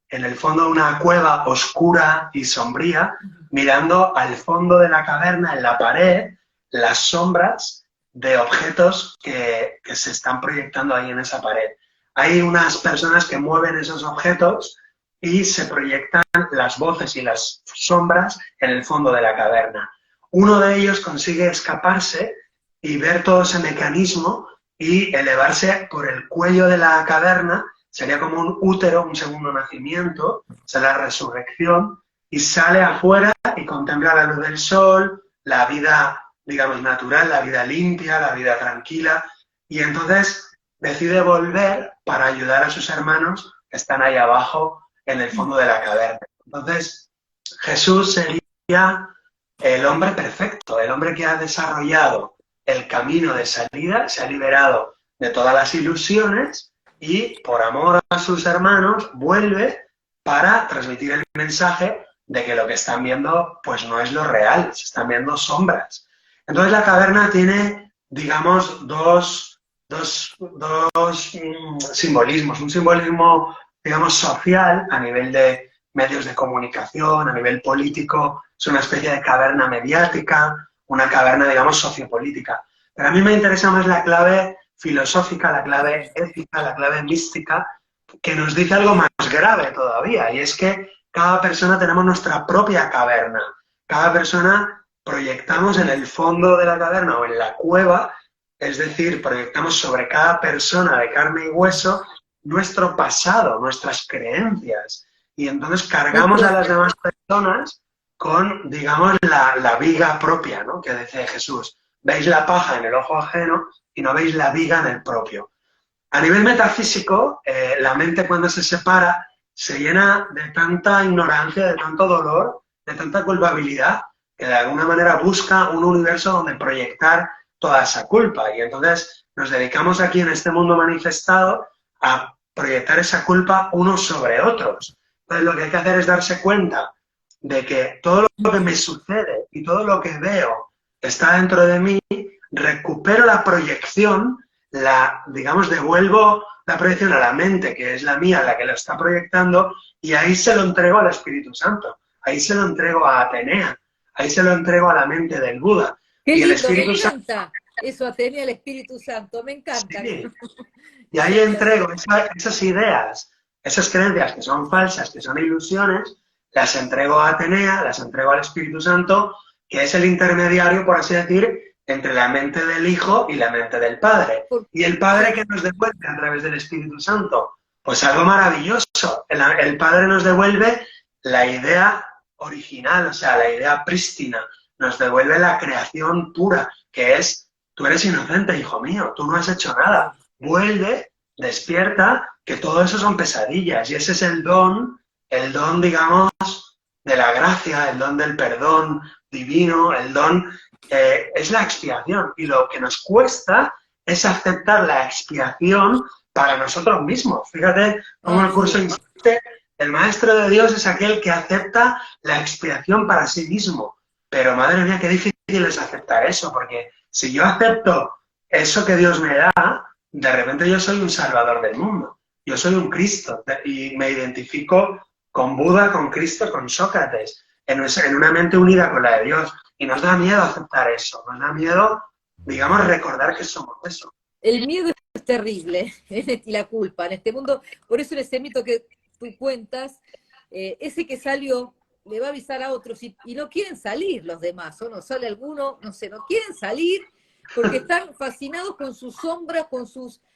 [SPEAKER 2] en el fondo de una cueva oscura y sombría, mirando al fondo de la caverna, en la pared, las sombras de objetos que se están proyectando ahí en esa pared. Hay unas personas que mueven esos objetos y se proyectan las voces y las sombras en el fondo de la caverna. Uno de ellos consigue escaparse y ver todo ese mecanismo y elevarse por el cuello de la caverna, sería como un útero, un segundo nacimiento, es la resurrección, y sale afuera y contempla la luz del sol, la vida, digamos, natural, la vida limpia, la vida tranquila, y entonces decide volver para ayudar a sus hermanos que están ahí abajo en el fondo de la caverna. Entonces, Jesús sería el hombre perfecto, el hombre que ha desarrollado el camino de salida, se ha liberado de todas las ilusiones y por amor a sus hermanos vuelve para transmitir el mensaje de que lo que están viendo pues no es lo real, se están viendo sombras. Entonces la caverna tiene, digamos, dos simbolismos. Un simbolismo, digamos, social a nivel de medios de comunicación, a nivel político, es una especie de caverna mediática, una caverna, digamos, sociopolítica. Pero a mí me interesa más la clave filosófica, la clave ética, la clave mística, que nos dice algo más grave todavía, y es que cada persona tenemos nuestra propia caverna. Cada persona proyectamos en el fondo de la caverna o en la cueva, es decir, proyectamos sobre cada persona de carne y hueso nuestro pasado, nuestras creencias. Y entonces cargamos a las demás personas con, digamos, la viga propia, ¿no? Que dice Jesús. Veis la paja en el ojo ajeno y no veis la viga en el propio. A nivel metafísico, la mente cuando se separa se llena de tanta ignorancia, de tanto dolor, de tanta culpabilidad, que de alguna manera busca un universo donde proyectar toda esa culpa. Y entonces nos dedicamos aquí en este mundo manifestado a proyectar esa culpa unos sobre otros. Entonces lo que hay que hacer es darse cuenta de que todo lo que me sucede y todo lo que veo está dentro de mí, recupero la proyección, digamos, devuelvo la proyección a la mente, que es la mía, la que lo está proyectando, y ahí se lo entrego al Espíritu Santo, ahí se lo entrego a Atenea, ahí se lo entrego a la mente del Buda.
[SPEAKER 1] Qué
[SPEAKER 2] y el
[SPEAKER 1] lindo, me
[SPEAKER 2] Espíritu
[SPEAKER 1] encanta eso, Atenea, el Espíritu Santo, me encanta.
[SPEAKER 2] Sí. Y ahí entrego esas ideas, esas creencias que son falsas, que son ilusiones, las entrego a Atenea, las entrego al Espíritu Santo, que es el intermediario, por así decir, entre la mente del Hijo y la mente del Padre. Y el Padre que nos devuelve a través del Espíritu Santo, pues algo maravilloso. El Padre nos devuelve la idea original, o sea, la idea prístina, nos devuelve la creación pura, que es, tú eres inocente, hijo mío, tú no has hecho nada. Vuelve, despierta, que todo eso son pesadillas. Y ese es el don, digamos, de la gracia, el don del perdón divino, el don es la expiación. Y lo que nos cuesta es aceptar la expiación para nosotros mismos. Fíjate cómo el curso insiste, el maestro de Dios es aquel que acepta la expiación para sí mismo. Pero madre mía, qué difícil es aceptar eso, porque si yo acepto eso que Dios me da, de repente yo soy un salvador del mundo. Yo soy un Cristo y me identifico con Buda, con Cristo, con Sócrates, en una mente unida con la de Dios. Y nos da miedo aceptar eso, nos da miedo, digamos, recordar que somos eso.
[SPEAKER 1] El miedo es terrible, y la culpa en este mundo. Por eso en ese mito que tú cuentas, ese que salió le va a avisar a otros y no quieren salir los demás, o no sale alguno, no sé, no quieren salir porque están fascinados con sus sombras, con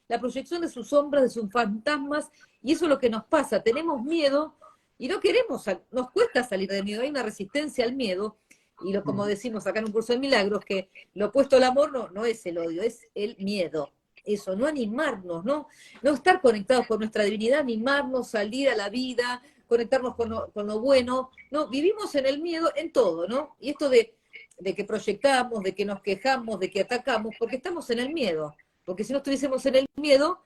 [SPEAKER 1] la proyección de sus sombras, de sus fantasmas, y eso es lo que nos pasa, tenemos miedo y no queremos, nos cuesta salir del miedo, hay una resistencia al miedo, y como decimos acá en un curso de milagros, que lo opuesto al amor no es el odio, es el miedo. Eso, no animarnos, no estar conectados con nuestra divinidad, animarnos, salir a la vida, conectarnos con lo bueno, no, vivimos en el miedo en todo, ¿no? Y esto de que proyectamos, de que nos quejamos, de que atacamos, porque estamos en el miedo, porque si no estuviésemos en el miedo,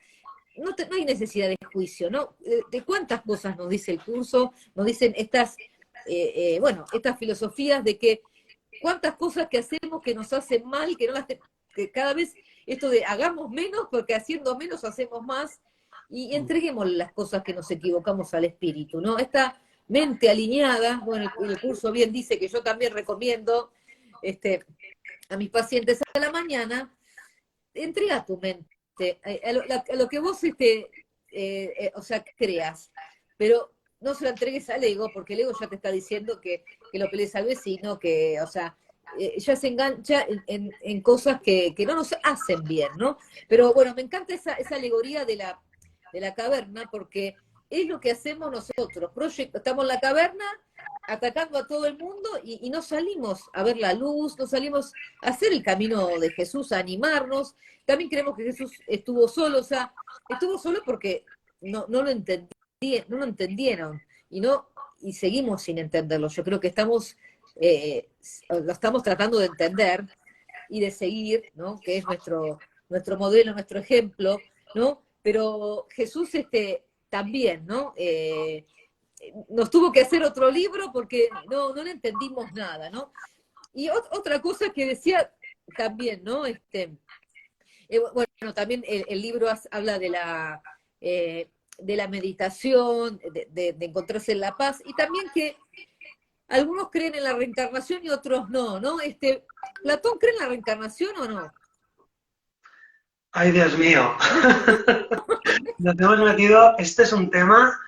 [SPEAKER 1] no hay necesidad de juicio, ¿no? De cuántas cosas nos dice el curso, nos dicen estas filosofías de que cuántas cosas que hacemos que nos hacen mal, que no las que cada vez esto de hagamos menos, porque haciendo menos hacemos más, y entreguemos las cosas que nos equivocamos al espíritu, ¿no? Esta mente alineada, bueno, el curso bien dice que yo también recomiendo a mis pacientes a la mañana, entrega tu mente a lo que vos o sea, creas, pero no se lo entregues al ego, porque el ego ya te está diciendo que lo pelees al vecino, que, o sea, ya se engancha en cosas que no nos hacen bien, ¿no? Pero bueno, me encanta esa alegoría de la caverna, porque es lo que hacemos nosotros. Estamos en la caverna atacando a todo el mundo y no salimos a ver la luz, no salimos a hacer el camino de Jesús, a animarnos. También creemos que Jesús estuvo solo, o sea, estuvo solo porque no lo entendieron y seguimos sin entenderlo. Yo creo que lo estamos tratando de entender y de seguir, ¿no? Que es nuestro modelo, nuestro ejemplo, ¿no? Pero Jesús también, ¿no? Nos tuvo que hacer otro libro porque no le entendimos nada, ¿no? Y otra cosa que decía también, ¿no? Bueno, también el libro habla de la meditación, de encontrarse en la paz, y también que algunos creen en la reencarnación y otros no, ¿no? ¿Platón cree en la reencarnación o no?
[SPEAKER 2] Ay, Dios mío. Nos hemos metido, este es un tema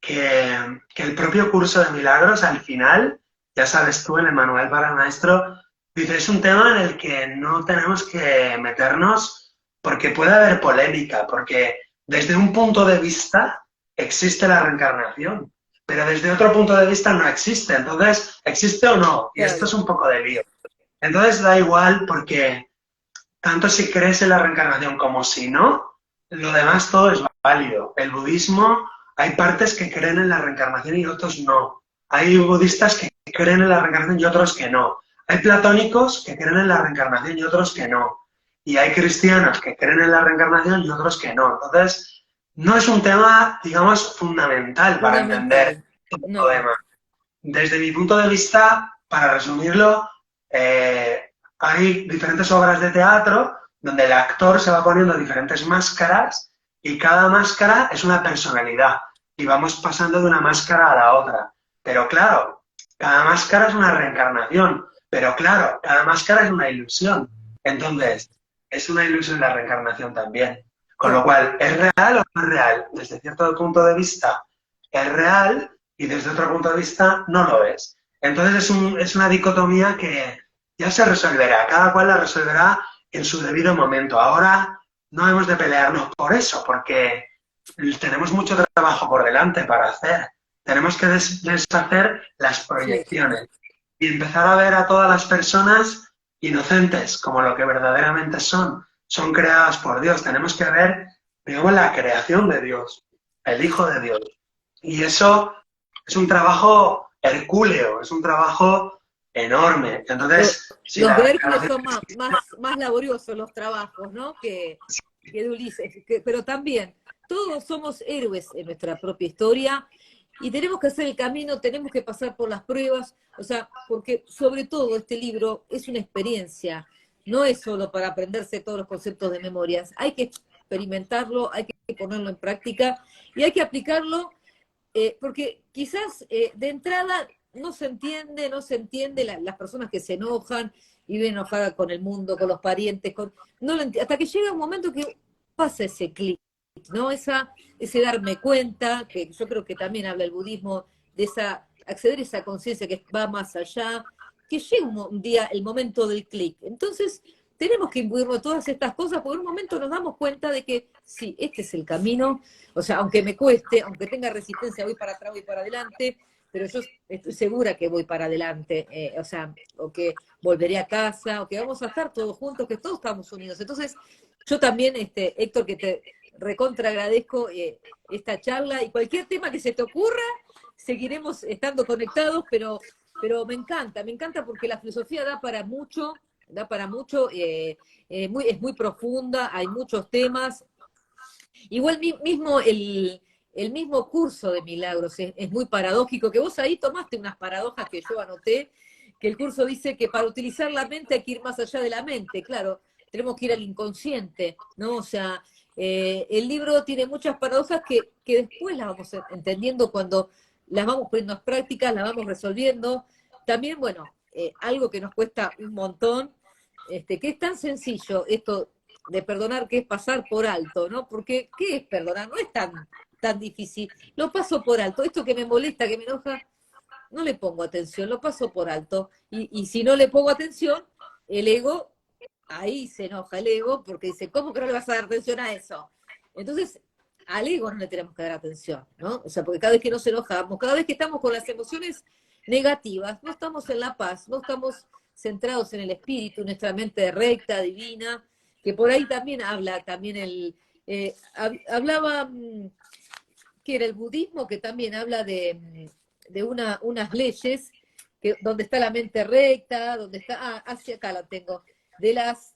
[SPEAKER 2] que el propio curso de milagros al final, ya sabes tú en el manual para el maestro, dice, es un tema en el que no tenemos que meternos porque puede haber polémica, porque desde un punto de vista existe la reencarnación, pero desde otro punto de vista no existe. Entonces, ¿existe o no? Y esto es un poco de lío. Entonces da igual porque tanto si crees en la reencarnación como si no, lo demás todo es válido. El budismo, hay partes que creen en la reencarnación y otros no. Hay budistas que creen en la reencarnación y otros que no. Hay platónicos que creen en la reencarnación y otros que no. Y hay cristianos que creen en la reencarnación y otros que no. Entonces, no es un tema, digamos, fundamental para entender todo el problema. Desde mi punto de vista, para resumirlo, hay diferentes obras de teatro donde el actor se va poniendo diferentes máscaras y cada máscara es una personalidad y vamos pasando de una máscara a la otra. Pero claro, cada máscara es una reencarnación, pero claro, cada máscara es una ilusión. Entonces, es una ilusión la reencarnación también. Con lo cual, ¿es real o no es real? Desde cierto punto de vista, es real y desde otro punto de vista, no lo es. Entonces, es una dicotomía que ya se resolverá. Cada cual la resolverá en su debido momento. Ahora no hemos de pelearnos por eso, porque tenemos mucho trabajo por delante para hacer. Tenemos que deshacer las proyecciones y empezar a ver a todas las personas inocentes como lo que verdaderamente son. Son creadas por Dios. Tenemos que ver, digamos, la creación de Dios, el Hijo de Dios. Y eso es un trabajo hercúleo, es un trabajo enorme. Entonces,
[SPEAKER 1] si los de Hércules son más laboriosos los trabajos, ¿no? Que de Ulises. Pero también, todos somos héroes en nuestra propia historia y tenemos que hacer el camino, tenemos que pasar por las pruebas, o sea, porque sobre todo este libro es una experiencia, no es solo para aprenderse todos los conceptos de memorias, hay que experimentarlo, hay que ponerlo en práctica y hay que aplicarlo, porque quizás de entrada no se entiende las personas que se enojan y viven enojadas con el mundo, con los parientes, hasta que llega un momento que pasa ese clic, ¿no? Ese darme cuenta, que yo creo que también habla el budismo, de acceder a esa conciencia que va más allá, que llega un día el momento del clic. Entonces, tenemos que imbuirnos todas estas cosas, porque en un momento nos damos cuenta de que sí, este es el camino, o sea, aunque me cueste, aunque tenga resistencia, voy para atrás, voy para adelante, pero yo estoy segura que voy para adelante, o sea, o que volveré a casa, o que vamos a estar todos juntos, que todos estamos unidos. Entonces, yo también, Héctor, que te recontra agradezco esta charla, y cualquier tema que se te ocurra, seguiremos estando conectados, pero me encanta porque la filosofía da para mucho, es muy profunda, hay muchos temas. Igual mismo el mismo curso de milagros es muy paradójico, que vos ahí tomaste unas paradojas que yo anoté, que el curso dice que para utilizar la mente hay que ir más allá de la mente, claro, tenemos que ir al inconsciente, ¿no? O sea, el libro tiene muchas paradojas que después las vamos entendiendo cuando las vamos poniendo en práctica, las vamos resolviendo. También, bueno, algo que nos cuesta un montón, que es tan sencillo esto de perdonar, que es pasar por alto, ¿no? Porque, ¿qué es perdonar? No es tan difícil. Lo paso por alto. Esto que me molesta, que me enoja, no le pongo atención, lo paso por alto. Y si no le pongo atención, el ego, ahí se enoja el ego, porque dice, ¿cómo que no le vas a dar atención a eso? Entonces, al ego no le tenemos que dar atención, ¿no? O sea, porque cada vez que nos enojamos, cada vez que estamos con las emociones negativas, no estamos en la paz, no estamos centrados en el espíritu, nuestra mente recta, divina, que por ahí también habla, también hablaba, que era el budismo, que también habla de unas leyes, donde está la mente recta, donde está, hacia acá la tengo, de las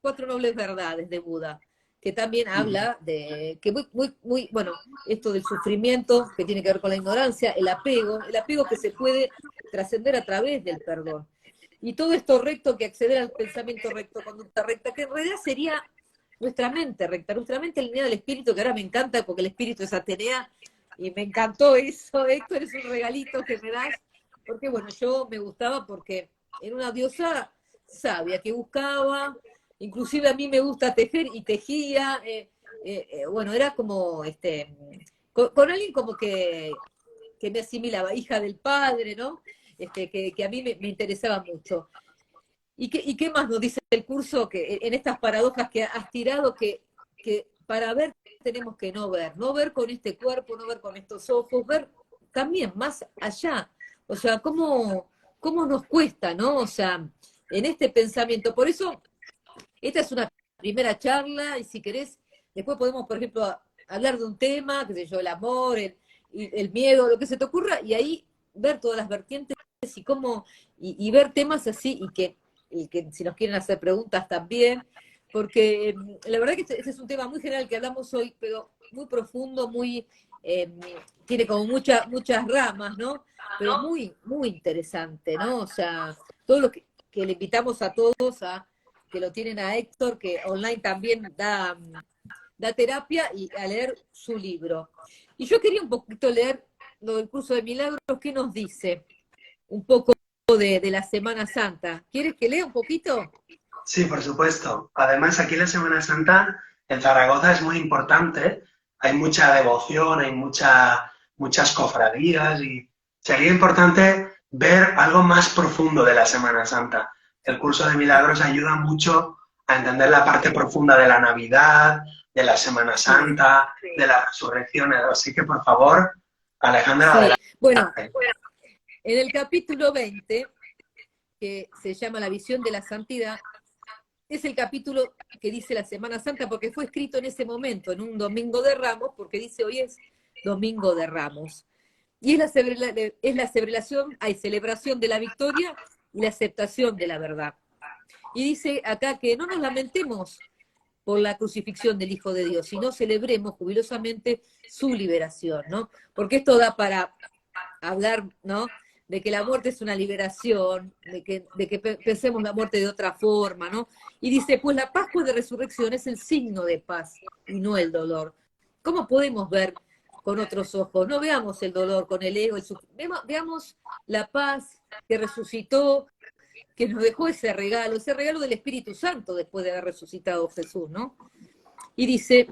[SPEAKER 1] cuatro nobles verdades de Buda, que también habla de, que muy, bueno, esto del sufrimiento, que tiene que ver con la ignorancia, el apego que se puede trascender a través del perdón. Y todo esto recto, que acceder al pensamiento recto, conducta recta, que en realidad sería nuestra mente recta, nuestra mente alineada al espíritu, que ahora me encanta porque el espíritu es Atenea, y me encantó eso, Héctor, es un regalito que me das, porque bueno, yo me gustaba porque era una diosa sabia, que buscaba, inclusive a mí me gusta tejer y tejía, bueno, era como, con alguien como que me asimilaba, hija del padre, ¿no? Que a mí me interesaba mucho. ¿Y qué más nos dice el curso que en estas paradojas que has tirado, que para ver tenemos que no ver con este cuerpo, no ver con estos ojos, ver también más allá? O sea, cómo nos cuesta, ¿no? O sea, en este pensamiento. Por eso, esta es una primera charla, y si querés, después podemos, por ejemplo, hablar de un tema, qué sé yo, el amor, el miedo, lo que se te ocurra, y ahí ver todas las vertientes y ver temas así, y que si nos quieren hacer preguntas también, porque la verdad que este es un tema muy general que hablamos hoy, pero muy profundo, eh, tiene como muchas ramas, ¿no? Pero muy interesante, ¿no? O sea, todo lo que le invitamos a todos que lo tienen a Héctor, que online también da terapia, y a leer su libro. Y yo quería un poquito leer lo del curso de milagros, ¿qué nos dice? Un poco de la Semana Santa. ¿Quieres que lea un poquito?
[SPEAKER 2] Sí, por supuesto. Además, aquí la Semana Santa en Zaragoza es muy importante. Hay mucha devoción, hay muchas cofradías y sería importante ver algo más profundo de la Semana Santa. El curso de milagros ayuda mucho a entender la parte profunda de la Navidad, de la Semana Santa, de las resurrecciones. Así que, por favor, Alejandra,
[SPEAKER 1] Sí,
[SPEAKER 2] adelante.
[SPEAKER 1] bueno, en el capítulo 20, que se llama La visión de la santidad, es el capítulo que dice la Semana Santa, porque fue escrito en ese momento, en un domingo de Ramos, porque dice hoy es domingo de Ramos. Y es la celebración de la victoria y la aceptación de la verdad. Y dice acá que no nos lamentemos por la crucifixión del Hijo de Dios, sino celebremos jubilosamente su liberación, ¿no? Porque esto da para hablar, ¿no? De que la muerte es una liberación, de que pensemos la muerte de otra forma, ¿no? Y dice, pues la Pascua de Resurrección es el signo de paz y no el dolor. ¿Cómo podemos ver con otros ojos? No veamos el dolor con el ego, veamos la paz que resucitó, que nos dejó ese regalo del Espíritu Santo después de haber resucitado Jesús, ¿no? Y dice,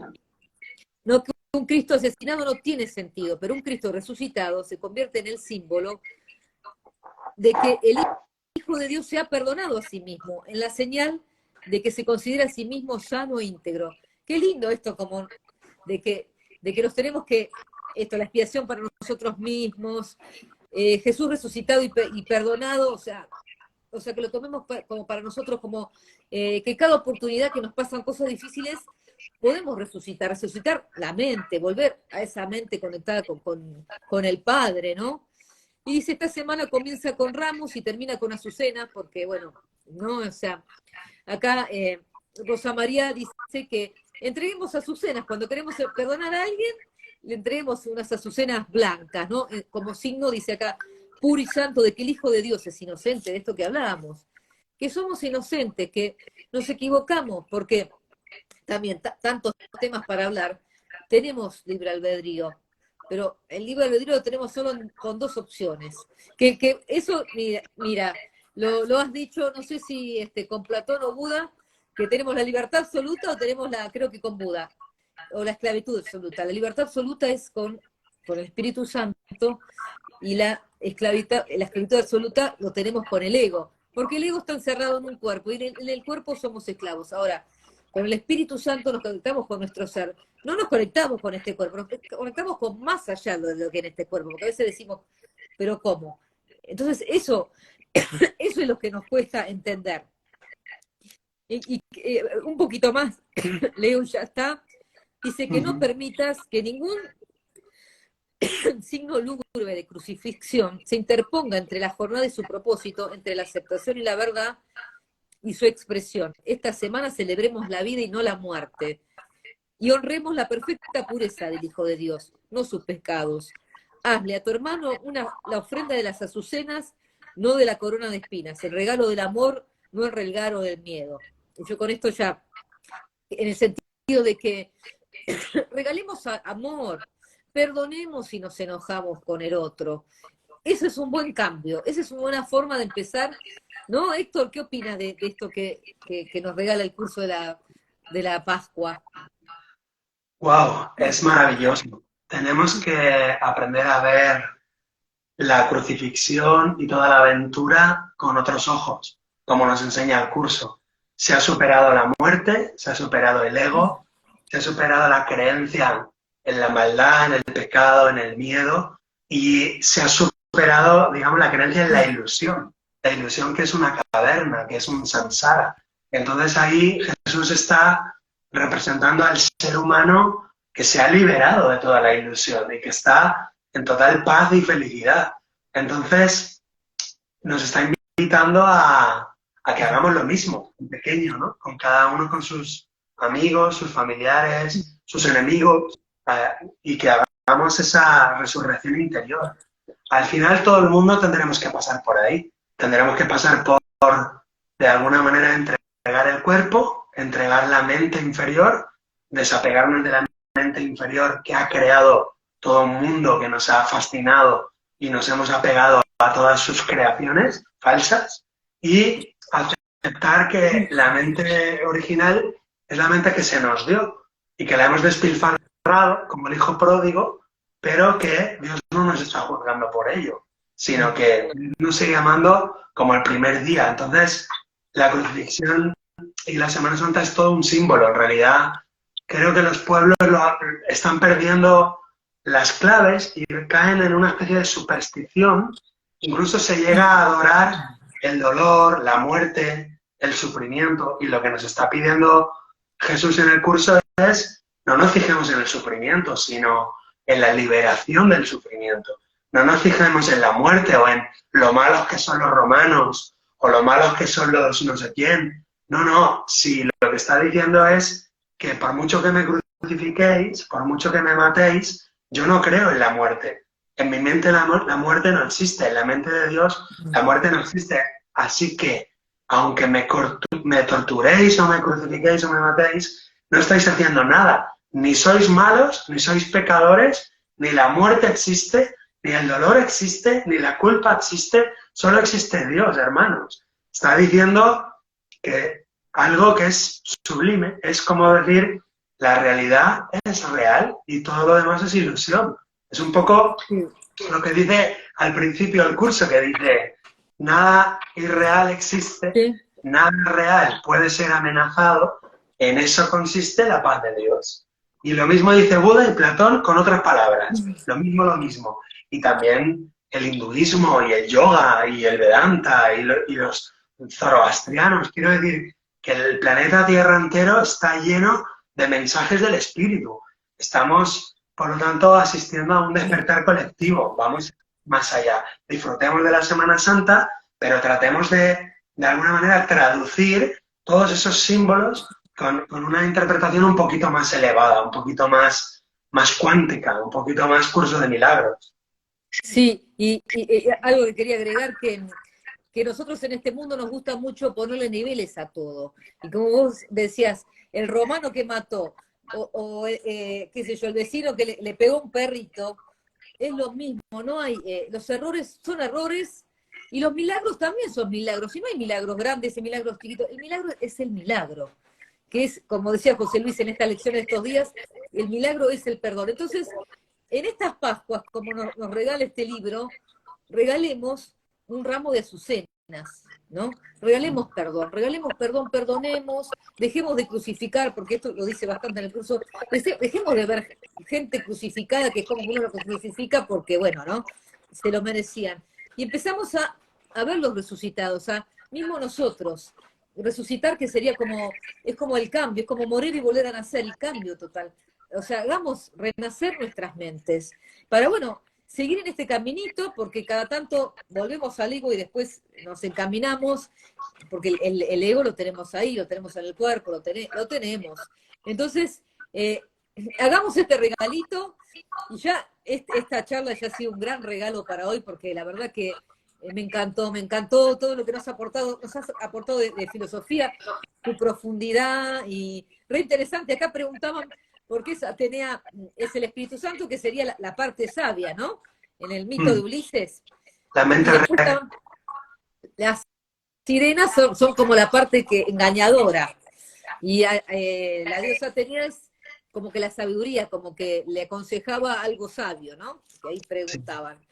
[SPEAKER 1] no, que un Cristo asesinado no tiene sentido, pero un Cristo resucitado se convierte en el símbolo de que el Hijo de Dios se ha perdonado a sí mismo, en la señal de que se considera a sí mismo sano e íntegro. Qué lindo esto, como de que nos tenemos que, la expiación para nosotros mismos, Jesús resucitado y perdonado, o sea, que lo tomemos como para nosotros, como que cada oportunidad que nos pasan cosas difíciles, podemos resucitar la mente, volver a esa mente conectada con el Padre, ¿no? Y dice, esta semana comienza con Ramos y termina con Azucena, porque bueno, ¿no? O sea, acá Rosa María dice que entreguemos azucenas, cuando queremos perdonar a alguien, le entreguemos unas azucenas blancas, ¿no? Como signo, dice acá, puro y santo, de que el Hijo de Dios es inocente, de esto que hablábamos, que somos inocentes, que nos equivocamos, porque también tantos temas para hablar, tenemos libre albedrío, pero el libre albedrío lo tenemos solo con dos opciones. Que eso, mira lo has dicho, no sé si con Platón o Buda, que tenemos la libertad absoluta o tenemos creo que con Buda, o la esclavitud absoluta. La libertad absoluta es con el Espíritu Santo, y la esclavitud absoluta lo tenemos con el ego, porque el ego está encerrado en un cuerpo, y en el cuerpo somos esclavos. Ahora, con el Espíritu Santo nos conectamos con nuestro ser. No nos conectamos con este cuerpo, nos conectamos con más allá de lo que en este cuerpo, porque a veces decimos, ¿pero cómo? Entonces, eso es lo que nos cuesta entender. Y un poquito más, Leo ya está, dice que no permitas que ningún signo lúgubre de crucifixión se interponga entre la jornada y su propósito, entre la aceptación y la verdad y su expresión. Esta semana celebremos la vida y no la muerte, y honremos la perfecta pureza del Hijo de Dios, no sus pecados. Hazle a tu hermano la ofrenda de las azucenas, no de la corona de espinas, el regalo del amor, no el regalo del miedo. Y yo con esto ya, en el sentido de que regalemos amor, perdonemos si nos enojamos con el otro. Ese es un buen cambio, esa es una buena forma de empezar, ¿no? Héctor, ¿qué opinas de esto que nos regala el curso de la Pascua?
[SPEAKER 2] Wow, es maravilloso. Tenemos que aprender a ver la crucifixión y toda la aventura con otros ojos, como nos enseña el curso. Se ha superado la muerte, se ha superado el ego, se ha superado la creencia en la maldad, en el pecado, en el miedo, y se ha superado, digamos, la creencia en la ilusión que es una caverna, que es un samsara. Entonces ahí Jesús está representando al ser humano que se ha liberado de toda la ilusión y que está en total paz y felicidad. Entonces nos está invitando a que hagamos lo mismo, en pequeño, ¿no? Con cada uno con sus amigos, sus familiares, sus enemigos, y que hagamos esa resurrección interior. Al final todo el mundo tendremos que pasar por ahí. Tendremos que pasar por, de alguna manera, entregar el cuerpo, entregar la mente inferior, desapegarnos de la mente inferior que ha creado todo un mundo que nos ha fascinado y nos hemos apegado a todas sus creaciones falsas, y aceptar que la mente original es la mente que se nos dio y que la hemos despilfarrado como el hijo pródigo, pero que Dios no nos está juzgando por ello, sino que nos sigue amando como el primer día. Entonces, la crucifixión y la Semana Santa es todo un símbolo. En realidad, creo que los pueblos están perdiendo las claves y caen en una especie de superstición. Incluso se llega a adorar el dolor, la muerte, el sufrimiento, y lo que nos está pidiendo Jesús en el curso es no nos fijemos en el sufrimiento, sino en la liberación del sufrimiento. No nos fijemos en la muerte o en lo malos que son los romanos o lo malos que son los no sé quién. No, no, si lo que está diciendo es que por mucho que me crucifiquéis, por mucho que me matéis, yo no creo en la muerte. En mi mente la muerte no existe, en la mente de Dios la muerte no existe. Así que, aunque me torturéis o me crucifiquéis o me matéis, no estáis haciendo nada. Ni sois malos, ni sois pecadores, ni la muerte existe, ni el dolor existe, ni la culpa existe, solo existe Dios, hermanos. Está diciendo que algo que es sublime, es como decir, la realidad es real y todo lo demás es ilusión. Es un poco lo que dice al principio del curso, que dice, nada irreal existe, nada real puede ser amenazado, en eso consiste la paz de Dios. Y lo mismo dice Buda y Platón con otras palabras, lo mismo. Y también el hinduismo y el yoga y el Vedanta y los zoroastrianos. Quiero decir que el planeta Tierra entero está lleno de mensajes del espíritu. Estamos, por lo tanto, asistiendo a un despertar colectivo. Vamos más allá. Disfrutemos de la Semana Santa, pero tratemos de alguna manera, traducir todos esos símbolos con una interpretación un poquito más elevada, un poquito más cuántica, un poquito más curso de milagros.
[SPEAKER 1] Sí, Y algo que quería agregar, que nosotros en este mundo nos gusta mucho ponerle niveles a todo. Y como vos decías, el romano que mató, qué sé yo, el vecino que le pegó un perrito, es lo mismo, no hay, los errores son errores y los milagros también son milagros. Y no hay milagros grandes y milagros chiquitos, el milagro es el milagro, que es, como decía José Luis en esta lección de estos días, el milagro es el perdón. Entonces, en estas Pascuas, como nos regala este libro, regalemos un ramo de azucenas, ¿no? Regalemos perdón, perdonemos, dejemos de crucificar, porque esto lo dice bastante en el curso, dejemos de ver gente crucificada, que es como uno lo crucifica porque, bueno, ¿no? Se lo merecían. Y empezamos a ver los resucitados, mismo nosotros, resucitar que sería como, es como el cambio, es como morir y volver a nacer, el cambio total. O sea, hagamos renacer nuestras mentes, para, bueno, seguir en este caminito, porque cada tanto volvemos al ego y después nos encaminamos, porque el ego lo tenemos ahí, lo tenemos en el cuerpo, lo tenemos. Entonces, hagamos este regalito, y ya esta charla ya ha sido un gran regalo para hoy, porque la verdad que me encantó todo lo que nos has aportado de filosofía, tu profundidad, y re interesante. Acá preguntaban por qué Atenea es el Espíritu Santo, que sería la parte sabia, ¿no? En el mito de Ulises.
[SPEAKER 2] La
[SPEAKER 1] Y
[SPEAKER 2] mente
[SPEAKER 1] después estaban las sirenas, son como la parte engañadora. Y la diosa Atenea es como que la sabiduría, como que le aconsejaba algo sabio, ¿no? Que ahí preguntaban.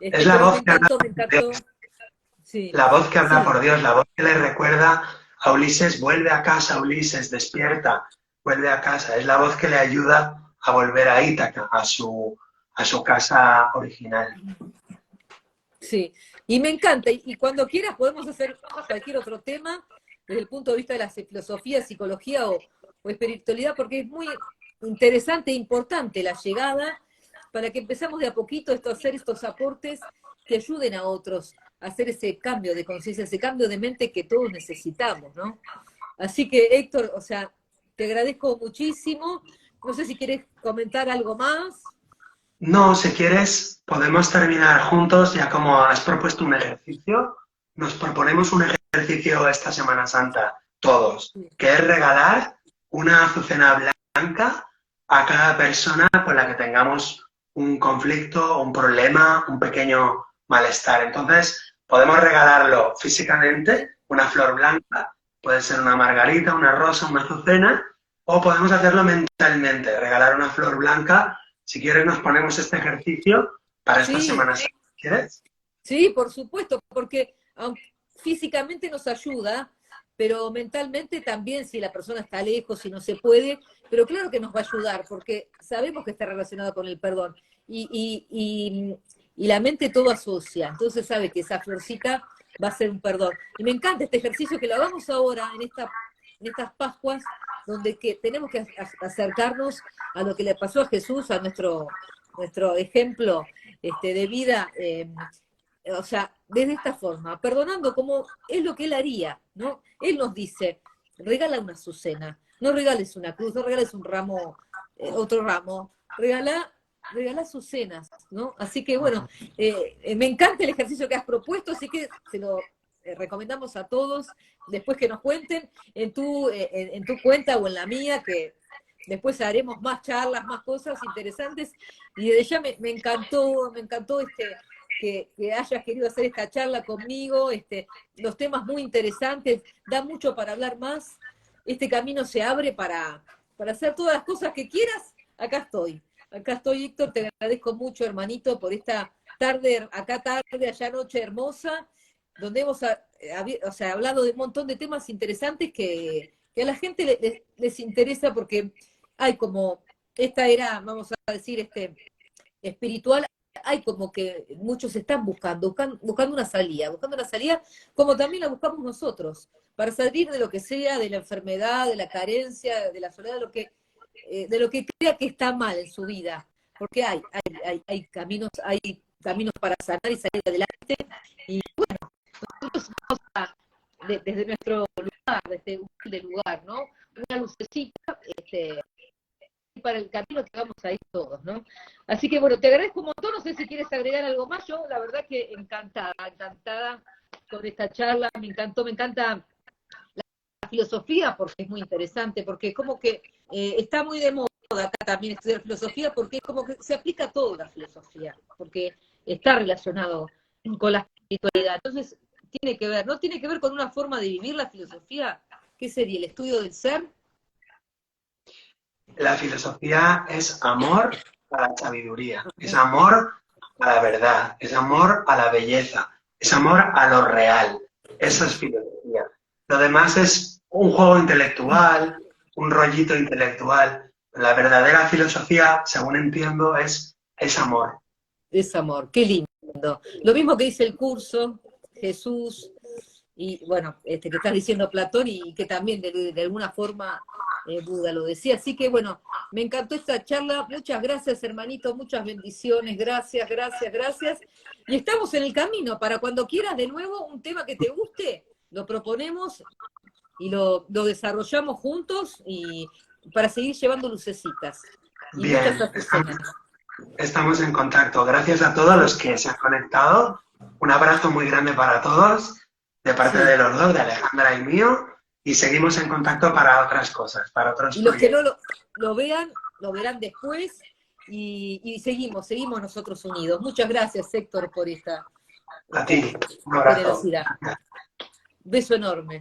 [SPEAKER 2] es la
[SPEAKER 1] Pero
[SPEAKER 2] voz que habla
[SPEAKER 1] me
[SPEAKER 2] por Dios,
[SPEAKER 1] encantó. Sí,
[SPEAKER 2] la voz que habla
[SPEAKER 1] sí,
[SPEAKER 2] por Dios, la voz que le recuerda a Ulises, vuelve a casa, Ulises, despierta, vuelve a casa. Es la voz que le ayuda a volver a Ítaca, a su casa original.
[SPEAKER 1] sí. Y me encanta. Y cuando quieras podemos hacer cualquier otro tema desde el punto de vista de la filosofía, psicología o espiritualidad, porque es muy interesante e importante la llegada para que empezamos de a poquito a hacer estos aportes que ayuden a otros a hacer ese cambio de conciencia, ese cambio de mente que todos necesitamos, ¿no? Así que, Héctor, o sea, te agradezco muchísimo. No sé si quieres comentar algo más.
[SPEAKER 2] No, si quieres, podemos terminar juntos, ya como has propuesto un ejercicio, nos proponemos un ejercicio esta Semana Santa, todos, que es regalar una azucena blanca a cada persona con la que tengamos un conflicto, un problema, un pequeño malestar. Entonces, podemos regalarlo físicamente, una flor blanca, puede ser una margarita, una rosa, una azucena, o podemos hacerlo mentalmente, regalar una flor blanca. Si quieres, nos ponemos este ejercicio para esta
[SPEAKER 1] Sí,
[SPEAKER 2] semana. ¿Quieres?
[SPEAKER 1] sí, por supuesto, porque aunque físicamente nos ayuda, pero mentalmente también, si la persona está lejos, si no se puede, pero claro que nos va a ayudar, porque sabemos que está relacionado con el perdón. Y la mente todo asocia, entonces sabe que esa florcita va a ser un perdón. Y me encanta este ejercicio que lo hagamos ahora, en estas Pascuas, donde que tenemos que acercarnos a lo que le pasó a Jesús, a nuestro ejemplo de vida, o sea, desde esta forma, perdonando como es lo que él haría, ¿no? Él nos dice, regala una azucena, no regales una cruz, no regales un ramo, otro ramo, regala azucenas, ¿no? Así que bueno, me encanta el ejercicio que has propuesto, así que se lo recomendamos a todos, después que nos cuenten en tu cuenta o en la mía, que después haremos más charlas, más cosas interesantes, y desde ya me encantó que hayas querido hacer esta charla conmigo, los temas muy interesantes, da mucho para hablar más, este camino se abre para hacer todas las cosas que quieras, acá estoy, Héctor, te agradezco mucho, hermanito, por esta tarde, acá tarde, allá noche hermosa, donde hemos o sea, hablado de un montón de temas interesantes que a la gente les interesa, porque hay como, esta era, vamos a decir, espiritual, hay como que muchos están buscando una salida como también la buscamos nosotros, para salir de lo que sea, de la enfermedad, de la carencia, de la soledad, de lo que crea que está mal en su vida, porque hay caminos para sanar y salir adelante, y bueno, nosotros vamos desde nuestro lugar, desde un lugar, ¿no? Una lucecita, para el camino que vamos a ir todos, ¿no? Así que bueno, te agradezco un montón, no sé si quieres agregar algo más, yo la verdad que encantada con esta charla, me encanta la filosofía porque es muy interesante, porque como que está muy de moda acá también estudiar filosofía, porque es como que se aplica a todo la filosofía, porque está relacionado con la espiritualidad. Entonces, tiene que ver, ¿no? Tiene que ver con una forma de vivir la filosofía. ¿Qué sería? ¿El estudio del ser?
[SPEAKER 2] La filosofía es amor a la sabiduría, es amor a la verdad, es amor a la belleza, es amor a lo real. Eso es filosofía. Lo demás es un juego intelectual, un rollito intelectual. La verdadera filosofía, según entiendo, es amor.
[SPEAKER 1] Es amor, qué lindo. Lo mismo que dice el curso, Jesús, y bueno, que estás diciendo Platón y que también de alguna forma Buda lo decía. Así que bueno, me encantó esta charla. Muchas gracias, hermanito, muchas bendiciones. Gracias. Y estamos en el camino para cuando quieras de nuevo un tema que te guste, lo proponemos y lo desarrollamos juntos y para seguir llevando lucecitas. Y muchas
[SPEAKER 2] Bien,
[SPEAKER 1] aficiones.
[SPEAKER 2] estamos en contacto. Gracias a todos los que se han conectado. Un abrazo muy grande para todos, de parte
[SPEAKER 1] Sí.
[SPEAKER 2] de los dos, de Alejandra y mío. Y seguimos en contacto para otras cosas, para otros
[SPEAKER 1] Y los que no
[SPEAKER 2] proyectos.
[SPEAKER 1] lo vean, lo verán después y seguimos nosotros unidos. Muchas gracias, Héctor, por esta
[SPEAKER 2] A ti, un abrazo.
[SPEAKER 1] generosidad. Beso enorme.